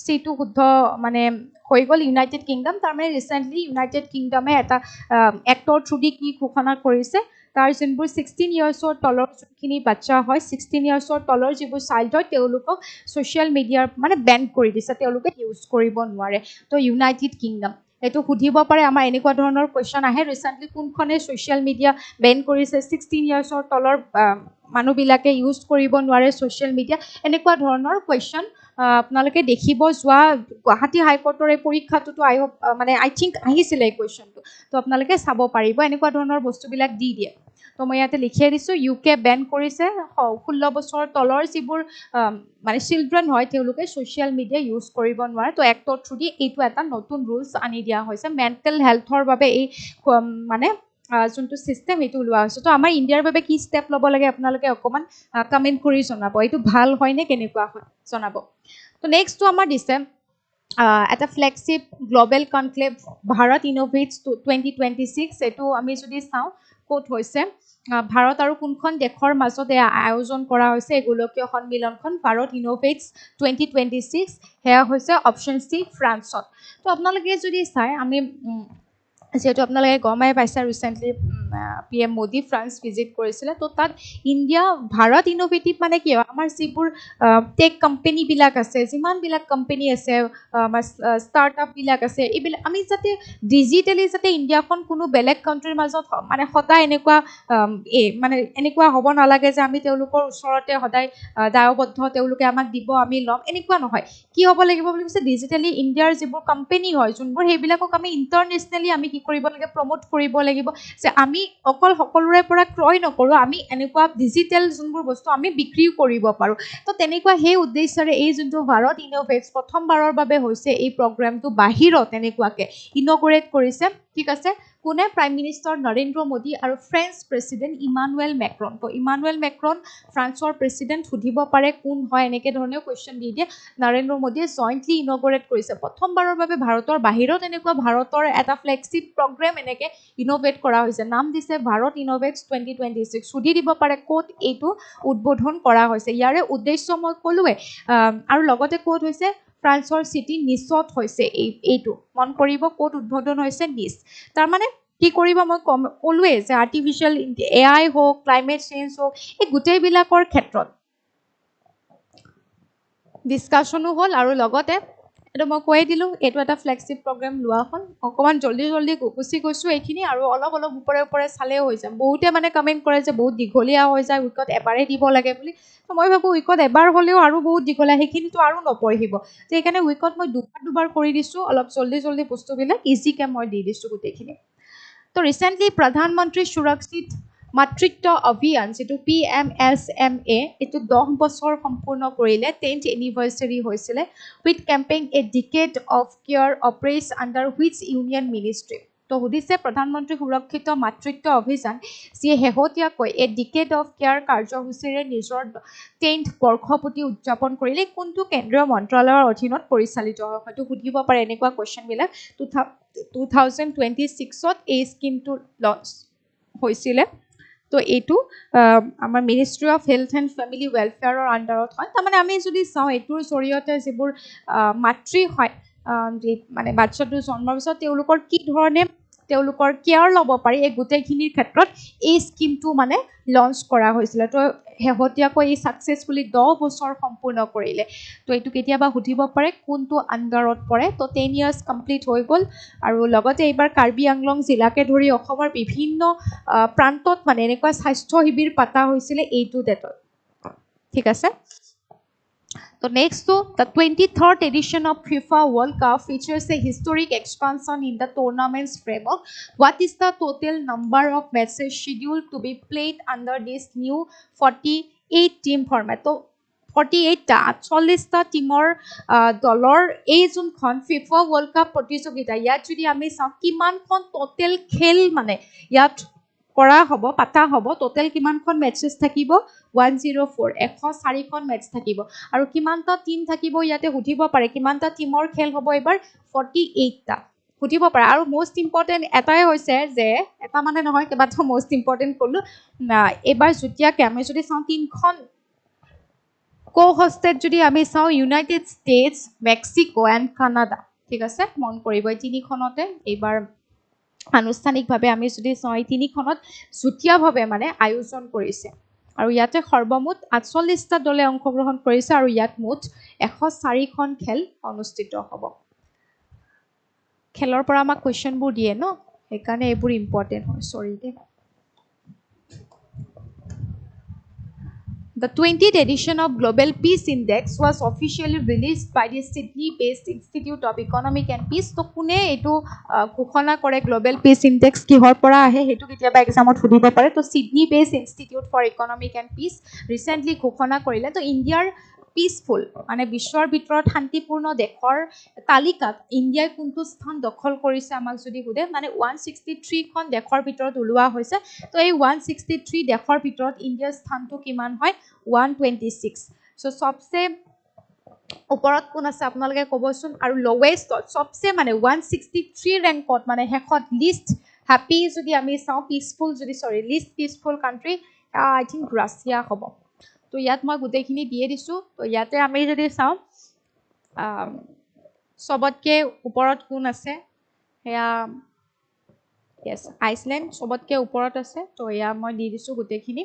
চিটো শুদ্ধ মানে হৈ গ'ল ইউনাইটেড কিংডম তাৰমানে ৰিচেণ্টলি ইউনাইটেড কিংডমে এটা এক্টৰ থ্ৰুদি কি ঘোষণা কৰিছে তাৰ যোনবোৰ 16 ইয়াৰ্ছৰ তলৰ যোনখিনি বাচ্চা হয় 16 ইয়াৰ্ছৰ তলৰ যিবোৰ চাইল্ড হয় তেওঁলোকক ছ'চিয়েল মিডিয়াৰ মানে বেন কৰি দিছে তেওঁলোকে ইউজ কৰিব নোৱাৰে তো ইউনাইটেড কিংডম এইটো সুধিব পাৰে আমাৰ এনেকুৱা ধৰণৰ কুৱেশ্যন আহে ৰিচেণ্টলি কোনখনে ছ'চিয়েল মিডিয়া বেন কৰিছে 16 ইয়াৰ্ছৰ তলৰ মানুহবিলাকে ইউজ কৰিব নোৱাৰে ছ'চিয়েল মিডিয়া এনেকুৱা ধৰণৰ কুৱেশ্যন আপোনালোকে দেখিব যোৱা গুৱাহাটী হাইকোৰ্টৰ এই পৰীক্ষাটোতো মানে আই থিংক আহিছিলে এই কুৱেশ্যনটো তো আপোনালোকে চাব পাৰিব এনেকুৱা ধৰণৰ বস্তুবিলাক দি দিয়ে তো মই ইয়াতে লিখিয়ে দিছোঁ UK বেন কৰিছে 16 বছৰ তলৰ যিবোৰ মানে চিলড্ৰেন হয় তেওঁলোকে ছ'চিয়েল মিডিয়া ইউজ কৰিব নোৱাৰে তো এক্টৰ থ্ৰুদি এইটো এটা নতুন ৰুলছ আনি দিয়া হৈছে মেণ্টেল হেল্থৰ বাবে এই মানে যোনটো ছিষ্টেম এইটো ওলোৱা হৈছে তো আমাৰ ইণ্ডিয়াৰ বাবে কি ষ্টেপ ল'ব লাগে আপোনালোকে অকণমান কমেণ্ট কৰি জনাব এইটো ভাল হয়নে কেনেকুৱা হয় জনাব তো নেক্সটটো আমাৰ দিছে এটা ফ্লেগশ্বিপ গ্ল'বেল কনক্লেভ ভাৰত ইনোভেটছ 2026 এইটো আমি যদি চাওঁ ক'ত হৈছে ভাৰত আৰু কোনখন দেশৰ মাজত আয়োজন কৰা হৈছে এই গোলকীয় সন্মিলনখন ভাৰত ইনোভেটছ 2026 সেয়া হৈছে অপশ্যন চি ফ্ৰান্সত তো আপোনালোকে যদি চাই আমি যিহেতু আপোনালোকে গমাই পাইছে recently PM Modi France visit কৰিছিলে তো তাত ইণ্ডিয়া ভাৰত ইনোভেটিভ মানে কি হয় আমাৰ যিবোৰ টেক কোম্পেনীবিলাক আছে যিমানবিলাক কোম্পেনী আছে আমাৰ ষ্টাৰ্টআপবিলাক আছে এইবিলাক আমি যাতে ডিজিটেলি যাতে ইণ্ডিয়াখন কোনো বেলেগ কাউণ্ট্ৰিৰ মাজত মানে সদায় এনেকুৱা মানে এনেকুৱা হ'ব নালাগে যে আমি তেওঁলোকৰ ওচৰতে সদায় দায়বদ্ধ তেওঁলোকে আমাক দিব আমি ল'ম এনেকুৱা নহয় কি হ'ব লাগিব বুলি কৈছে ডিজিটেলি ইণ্ডিয়াৰ যিবোৰ কোম্পেনী হয় যোনবোৰ সেইবিলাকক আমি ইণ্টাৰনেশ্যনেলি আমি কি কৰিব লাগে প্ৰমোট কৰিব লাগিব যে আমি অকল সকলোৰে পৰা ক্ৰয় নকৰোঁ আমি এনেকুৱা ডিজিটেল যোনবোৰ বস্তু আমি বিক্ৰীও কৰিব পাৰোঁ তো তেনেকুৱা সেই উদ্দেশ্যৰে এই যোনটো ভাৰত ইনোভেটছ প্ৰথমবাৰৰ বাবে হৈছে এই প্ৰগ্ৰেমটো বাহিৰত এনেকুৱাকৈ ইন'গ্ৰেট কৰিছে ঠিক আছে কোনে প্ৰাইম মিনিষ্টাৰ নৰেন্দ্ৰ মোদী আৰু ফ্ৰেঞ্চ প্ৰেচিডেণ্ট ইমানুৱেল মেক্ৰন তো ইমানুৱেল মেক্ৰন ফ্ৰান্সৰ প্ৰেচিডেণ্ট সুধিব পাৰে কোন হয় এনেকৈ ধৰণেও কুৱেশ্যন দি দিয়ে নৰেন্দ্ৰ মোদীয়ে জইণ্টলি ইন'গ্ৰেট কৰিছে প্ৰথমবাৰৰ বাবে ভাৰতৰ বাহিৰত এনেকুৱা ভাৰতৰ এটা ফ্লেগশ্বিপ প্ৰগ্ৰেম এনেকৈ ইন'ভেট কৰা হৈছে নাম দিছে ভাৰত ইনোভেটছ 2026 সুধি দিব পাৰে ক'ত এইটো উদ্বোধন কৰা হৈছে ইয়াৰে উদ্দেশ্য মই ক'লোৱে আৰু লগতে ক'ত হৈছে ফ্ৰান্সৰ চিটি নিচত হৈছে এইটো মন কৰিব ক'ত উদ্বোধন হৈছে নিচ তাৰমানে কি কৰিব মই ক'লোৱে যে আৰ্টিফিচিয়েল AI হওক ক্লাইমেট চেঞ্জ হওক এই গোটেইবিলাকৰ ক্ষেত্ৰত ডিছকাশ্যনো হ'ল আৰু লগতে এইটো মই কৈয়ে দিলোঁ এইটো এটা ফ্লেগশ্বিপ প্ৰগ্ৰেম লোৱা হ'ল অকণমান জল্দি গুচি গৈছোঁ এইখিনি আৰু অলপ ওপৰে চালেও হৈ যায় বহুতে মানে কমেণ্ট কৰে যে বহুত দীঘলীয়া হৈ যায় উইকত এবাৰেই দিব লাগে বুলি তো মই ভাবোঁ উইকত এবাৰ হ'লেও আৰু বহুত দীঘলীয়া সেইখিনিতো আৰু নপঢ়িব তো সেইকাৰণে উইকত মই দুবাৰ কৰি দিছোঁ অলপ জল্দি বস্তুবিলাক ইজিকৈ মই দি দিছোঁ গোটেইখিনি তো ৰিচেণ্টলি প্ৰধানমন্ত্ৰী সুৰক্ষিত মাতৃত্ব অভিযান যিটো PMSMA এইটো 10 বছৰ সম্পূৰ্ণ কৰিলে 10th এনিভাৰ্চাৰী হৈছিলে with campaign A decade of care operates under which union ministry তো সুধিছে প্ৰধানমন্ত্ৰী সুৰক্ষিত মাতৃত্ব অভিযান যিয়ে শেহতীয়াকৈ এ ডিকেড অফ কেয়াৰ কাৰ্যসূচীৰে নিজৰ 10th বৰ্ষপূৰ্তি উদযাপন কৰিলে কোনটো কেন্দ্ৰীয় মন্ত্ৰালয়ৰ অধীনত পৰিচালিত হয় হয়তো সুধিব পাৰে এনেকুৱা কুৱেশ্যনবিলাক 2026ত এই স্কিমটো লঞ্চ হৈছিলে তো এইটো আমাৰ ministry of health and family ৱেলফেয়াৰৰ আণ্ডাৰত হয় তাৰমানে আমি যদি চাওঁ এইটোৰ জৰিয়তে যিবোৰ মাতৃ হয় মানে বাচ্চাটো জন্মৰ পিছত তেওঁলোকৰ কি ধৰণে তেওঁলোকৰ কেয়াৰ ল'ব পাৰি এই গোটেইখিনিৰ ক্ষেত্ৰত এই স্কিমটো মানে লঞ্চ কৰা হৈছিলে তো শেহতীয়াকৈ এই ছাকচেছফুলি 10 বছৰ সম্পূৰ্ণ কৰিলে তো এইটো কেতিয়াবা সুধিব পাৰে কোনটো আণ্ডাৰত পৰে তো 10 ইয়াৰ্ছ কমপ্লিট হৈ গ'ল আৰু লগতে এইবাৰ কাৰ্বি আংলং জিলাকে ধৰি অসমৰ বিভিন্ন প্ৰান্তত মানে এনেকুৱা স্বাস্থ্য শিবিৰ পাতা হৈছিলে এইটো ডেটত ঠিক আছে So next, the 23rd edition of FIFA World Cup features a historic expansion in the tournament's framework. What is the total number of matches scheduled to be played under this new 48-team format? So 48টা 48টা টিমৰ দলৰ এই যোনখন FIFA world cup প্ৰতিযোগিতা ইয়াত যদি আমি চাওঁ কিমানখন টোটেল খেল মানে ইয়াত কৰা হ'ব পাতা হ'ব টোটেল কিমানখন মেচেছ থাকিব 104 104খন মেচ থাকিব আৰু কিমানটা টিম থাকিব ইয়াতে সুধিব পাৰে কিমানটা টিমৰ খেল হ'ব এবাৰ 48টা সুধিব পাৰে আৰু মোষ্ট ইম্পৰ্টেণ্ট এটাই হৈছে যে এটা মানে নহয় কেইবাটাও মোষ্ট ইম্পৰ্টেণ্ট ক'লোঁ এবাৰ যুটীয়াকৈ আমি যদি চাওঁ তিনিখন co-hosted যদি আমি চাওঁ United states Mexico and Canada ঠিক আছে মন কৰিব এই তিনিখনতে এইবাৰ আনুষ্ঠানিকভাৱে আমি যদি চাওঁ এই তিনিখনত যুটীয়াভাৱে মানে আয়োজন কৰিছে আৰু ইয়াতে সৰ্বমুঠ 48টা দলে অংশগ্ৰহণ কৰিছে আৰু ইয়াত মুঠ 104খন খেল অনুষ্ঠিত হ'ব খেলৰ পৰা আমাক কুৱেশ্যনবোৰ দিয়ে ন সেইকাৰণে এইবোৰ ইম্পৰ্টেণ্ট হয় সৰি দে The 20th edition of Global Peace Index was officially released by the Sydney-based Institute of Economic and Peace. তো কোনে এইটো ঘোষণা কৰে গ্লোবেল পিচ ইনডেক্স কিহৰ পৰা আহে সেইটো কেতিয়াবা এক্সামত সুধিব পাৰে তো Sydney-based Institute for Economic and Peace recently ঘোষণা কৰিলে তো ইণ্ডিয়াৰ পিচফুল মানে বিশ্বৰ ভিতৰত শান্তিপূৰ্ণ দেশৰ তালিকাত ইণ্ডিয়াই কোনটো স্থান দখল কৰিছে আমাক যদি সোধে মানে 163খন দেশৰ ভিতৰত ওলোৱা হৈছে তো এই 163 দেশৰ ভিতৰত ইণ্ডিয়াৰ স্থানটো কিমান হয় 126 সো সবচে ওপৰত কোন আছে আপোনালোকে ক'বচোন আৰু লোৱেষ্টত সবচে মানে 163 ৰেংকত মানে শেষত লিষ্ট হ্যাপি যদি আমি চাওঁ পিচফুল যদি লিষ্ট পিচফুল কান্ট্ৰি আই থিংক ৰাছিয়া হ'ব তো ইয়াত মই গোটেইখিনি দিয়ে দিছোঁ তো ইয়াতে আমি যদি চাওঁ সবতকৈ ওপৰত কোন আছে সেয়া য়েছ আইচলেণ্ড সবতকৈ ওপৰত আছে তো এয়া মই দি দিছোঁ গোটেইখিনি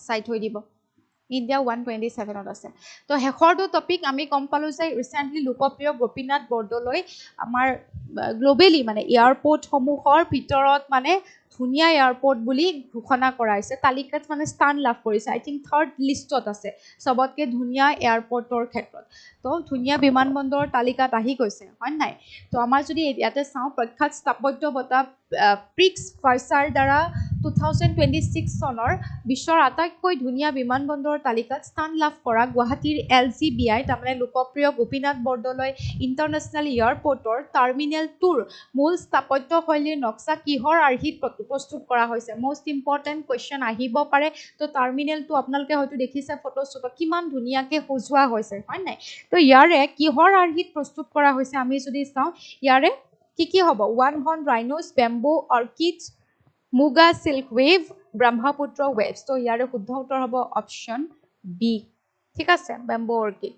চাই থৈ দিব ইণ্ডিয়া 127ত আছে তো শেষৰটো টপিক আমি গম পালোঁ যে ৰিচেণ্টলি লোকপ্ৰিয় গোপীনাথ বৰদলৈ আমাৰ গ্লোবেলি মানে এয়াৰপৰ্টসমূহৰ ভিতৰত মানে ধুনীয়া এয়াৰপৰ্ট বুলি ঘোষণা কৰা হৈছে তালিকাত মানে স্থান লাভ কৰিছে আই থিংক 3rd লিষ্টত আছে সবতকৈ ধুনীয়া এয়াৰপৰ্টৰ ক্ষেত্ৰত তো ধুনীয়া বিমানবন্দৰৰ তালিকাত আহি গৈছে হয় নাই তো আমাৰ যদি ইয়াতে চাওঁ প্ৰখ্যাত স্থাপত্য বঁটা প্ৰিক্স ফাৰ্চাৰ দ্বাৰা 2026 চনৰ বিশ্বৰ আটাইতকৈ ধুনীয়া বিমানবন্দৰৰ তালিকাত স্থান লাভ কৰা গুৱাহাটীৰ LGBI তাৰমানে লোকপ্ৰিয় গোপীনাথ বৰদলৈ ইণ্টাৰনেশ্যনেল এয়াৰপৰ্টৰ টাৰ্মিনেল 2ৰ মূল স্থাপত্য শৈলীৰ নক্সা কিহৰ আৰ্হিত প্ৰস্তুত কৰা হৈছে মোষ্ট ইম্পৰ্টেণ্ট কুৱেশ্যন আহিব পাৰে তো টাৰ্মিনেলটো আপোনালোকে হয়তো দেখিছে ফটোশ্বুটত কিমান ধুনীয়াকৈ সজোৱা হৈছে হয় নাই তো ইয়াৰে কিহৰ আৰ্হিত প্ৰস্তুত কৰা হৈছে আমি যদি চাওঁ ইয়াৰে কি হ'ব 1 হৰ্ন ৰাইনোছ বেম্বো অৰ্কিডছ মুগা সিল্ক ৱেভ ব্ৰহ্মপুত্ৰ ৱেভছ তো ইয়াৰে শুদ্ধ উত্তৰ হ'ব অপশ্যন বি ঠিক আছে বেম্বো অৰ্কিড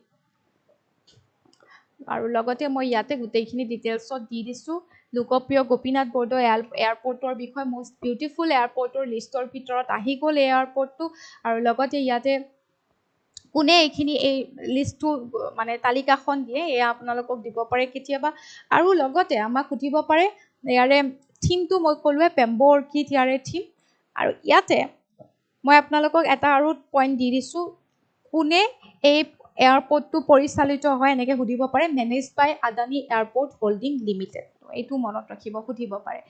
আৰু লগতে মই ইয়াতে গোটেইখিনি ডিটেইলছত দি দিছোঁ লোকপ্ৰিয় গোপীনাথ বৰদলৈ এয়াৰপৰ্টৰ বিষয়ে মষ্ট বিউটিফুল এয়াৰপৰ্টৰ লিষ্টৰ ভিতৰত আহি গ'ল এয়াৰপৰ্টটো আৰু লগতে ইয়াতে কোনে এইখিনি এই লিষ্টটো মানে তালিকাখন দিয়ে এয়া আপোনালোকক দিব পাৰে কেতিয়াবা আৰু লগতে আমাক সুধিব পাৰে ইয়াৰে থিমটো মই ক'লোৱে বেম্বো অৰ্কিড ইয়াৰে থিম আৰু ইয়াতে মই আপোনালোকক এটা আৰু পইণ্ট দি দিছোঁ কোনে এই এয়াৰপৰ্টটো পৰিচালিত হয় এনেকৈ সুধিব পাৰে মেনেজ বাই আদানী এয়াৰপৰ্ট হোল্ডিং লিমিটেড এইটো মনত ৰাখিব সুধিব পাৰে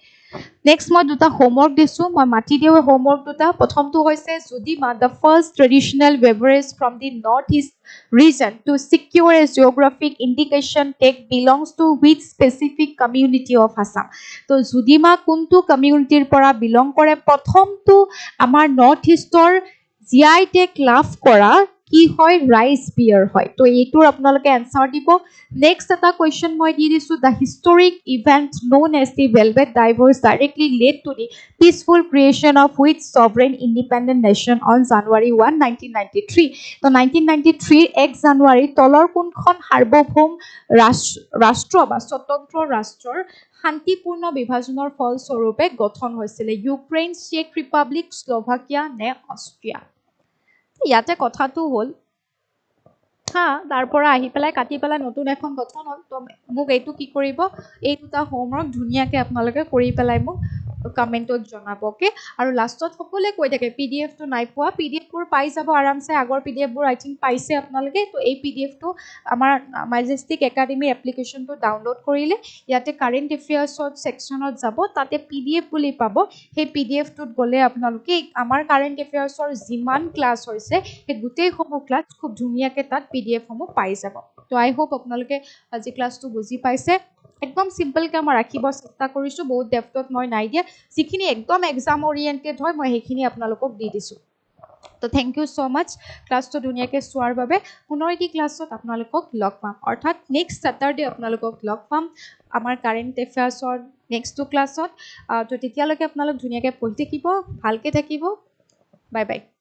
নেক্সট মই দুটা হোমৱৰ্ক দিছোঁ মই মাতি দিওঁ হোমৱৰ্ক দুটা প্ৰথমটো হৈছে Judima the first traditional beverage from the north east region to secure a geographic indication tag belongs to which specific community of Assam তো যুদিমা কোনটো কমিউনিটিৰ পৰা বিলং কৰে প্ৰথমটো আমাৰ নৰ্থ ইষ্টৰ GI টেগ লাভ কৰা কি হয় ৰাইচ বিয়াৰ হয় তো এইটোৰ আপোনালোকে এনসাৰ দিব নেক্সট এটা কোৱেশ্চন মই দি দিছো the historic event known as the velvet divorce directly led to the peaceful creation of which sovereign independent nation on January 1 1993 তো 1993 1 জানুৱাৰী তলৰ কোনখন সাৰ্বভৌম ৰাষ্ট্ৰ বা স্বতন্ত্ৰ ৰাষ্ট্ৰৰ শান্তিপূৰ্ণ বিভাজনৰ ফলস্বৰূপে গঠন হৈছিল ইউক্ৰেইন চেক ৰিপাব্লিক স্লোভাকিয়া নে অষ্ট্ৰিয়া ইয়াতে কথাটো হ'ল হা তাৰ পৰা আহি পেলাই কাটি পেলাই নতুন এখন গঠন হ'ল তো মোক এইটো কি কৰিব এই দুটা হোমৱৰ্ক ধুনীয়াকৈ আপোনালোকে কৰি পেলাই মোক কমেণ্টত জনাব অ'কে আৰু লাষ্টত সকলোৱে কৈ থাকে পিডিএফটো নাই পোৱা পিডিএফবোৰ পাই যাব আৰামছে আগৰ পিডিএফবোৰ আই থিংক পাইছে আপোনালোকে তো এই পিডিএফটো আমাৰ মেজেষ্টিক একাডেমীৰ এপ্লিকেশ্যনটো ডাউনলোড কৰিলে ইয়াতে কাৰেণ্ট এফেয়াৰ্ছৰ ছেকশ্যনত যাব তাতে পিডিএফ বুলি পাব সেই পিডিএফটোত গ'লে আপোনালোকে আমাৰ কাৰেণ্ট এফেয়াৰ্ছৰ যিমান ক্লাছ হৈছে সেই গোটেইসমূহ ক্লাছ খুব ধুনীয়াকৈ তাত পিডিএফসমূহ পাই যাব তো আই হোপ আপোনালোকে আজি ক্লাছটো বুজি পাইছে একদম সিম্পলকৈ মই ৰাখিব চেষ্টা কৰিছোঁ বহুত ডেপথত মই নাই দিয়া যিখিনি একদম এক্সাম অৰিয়েণ্টেড হয় মই সেইখিনি আপোনালোকক দি দিছোঁ তো থেংক ইউ ছ' মাছ ক্লাছটো ধুনীয়াকৈ চোৱাৰ বাবে পুনৰ এটি ক্লাছত আপোনালোকক লগ পাম অৰ্থাৎ নেক্সট ছেটাৰডে আপোনালোকক লগ পাম আমাৰ কাৰেণ্ট এফেয়াৰ্ছৰ নেক্সটটো ক্লাছত তো তেতিয়ালৈকে আপোনালোক ধুনীয়াকৈ পঢ়ি থাকিব ভালকৈ থাকিব বাই বাই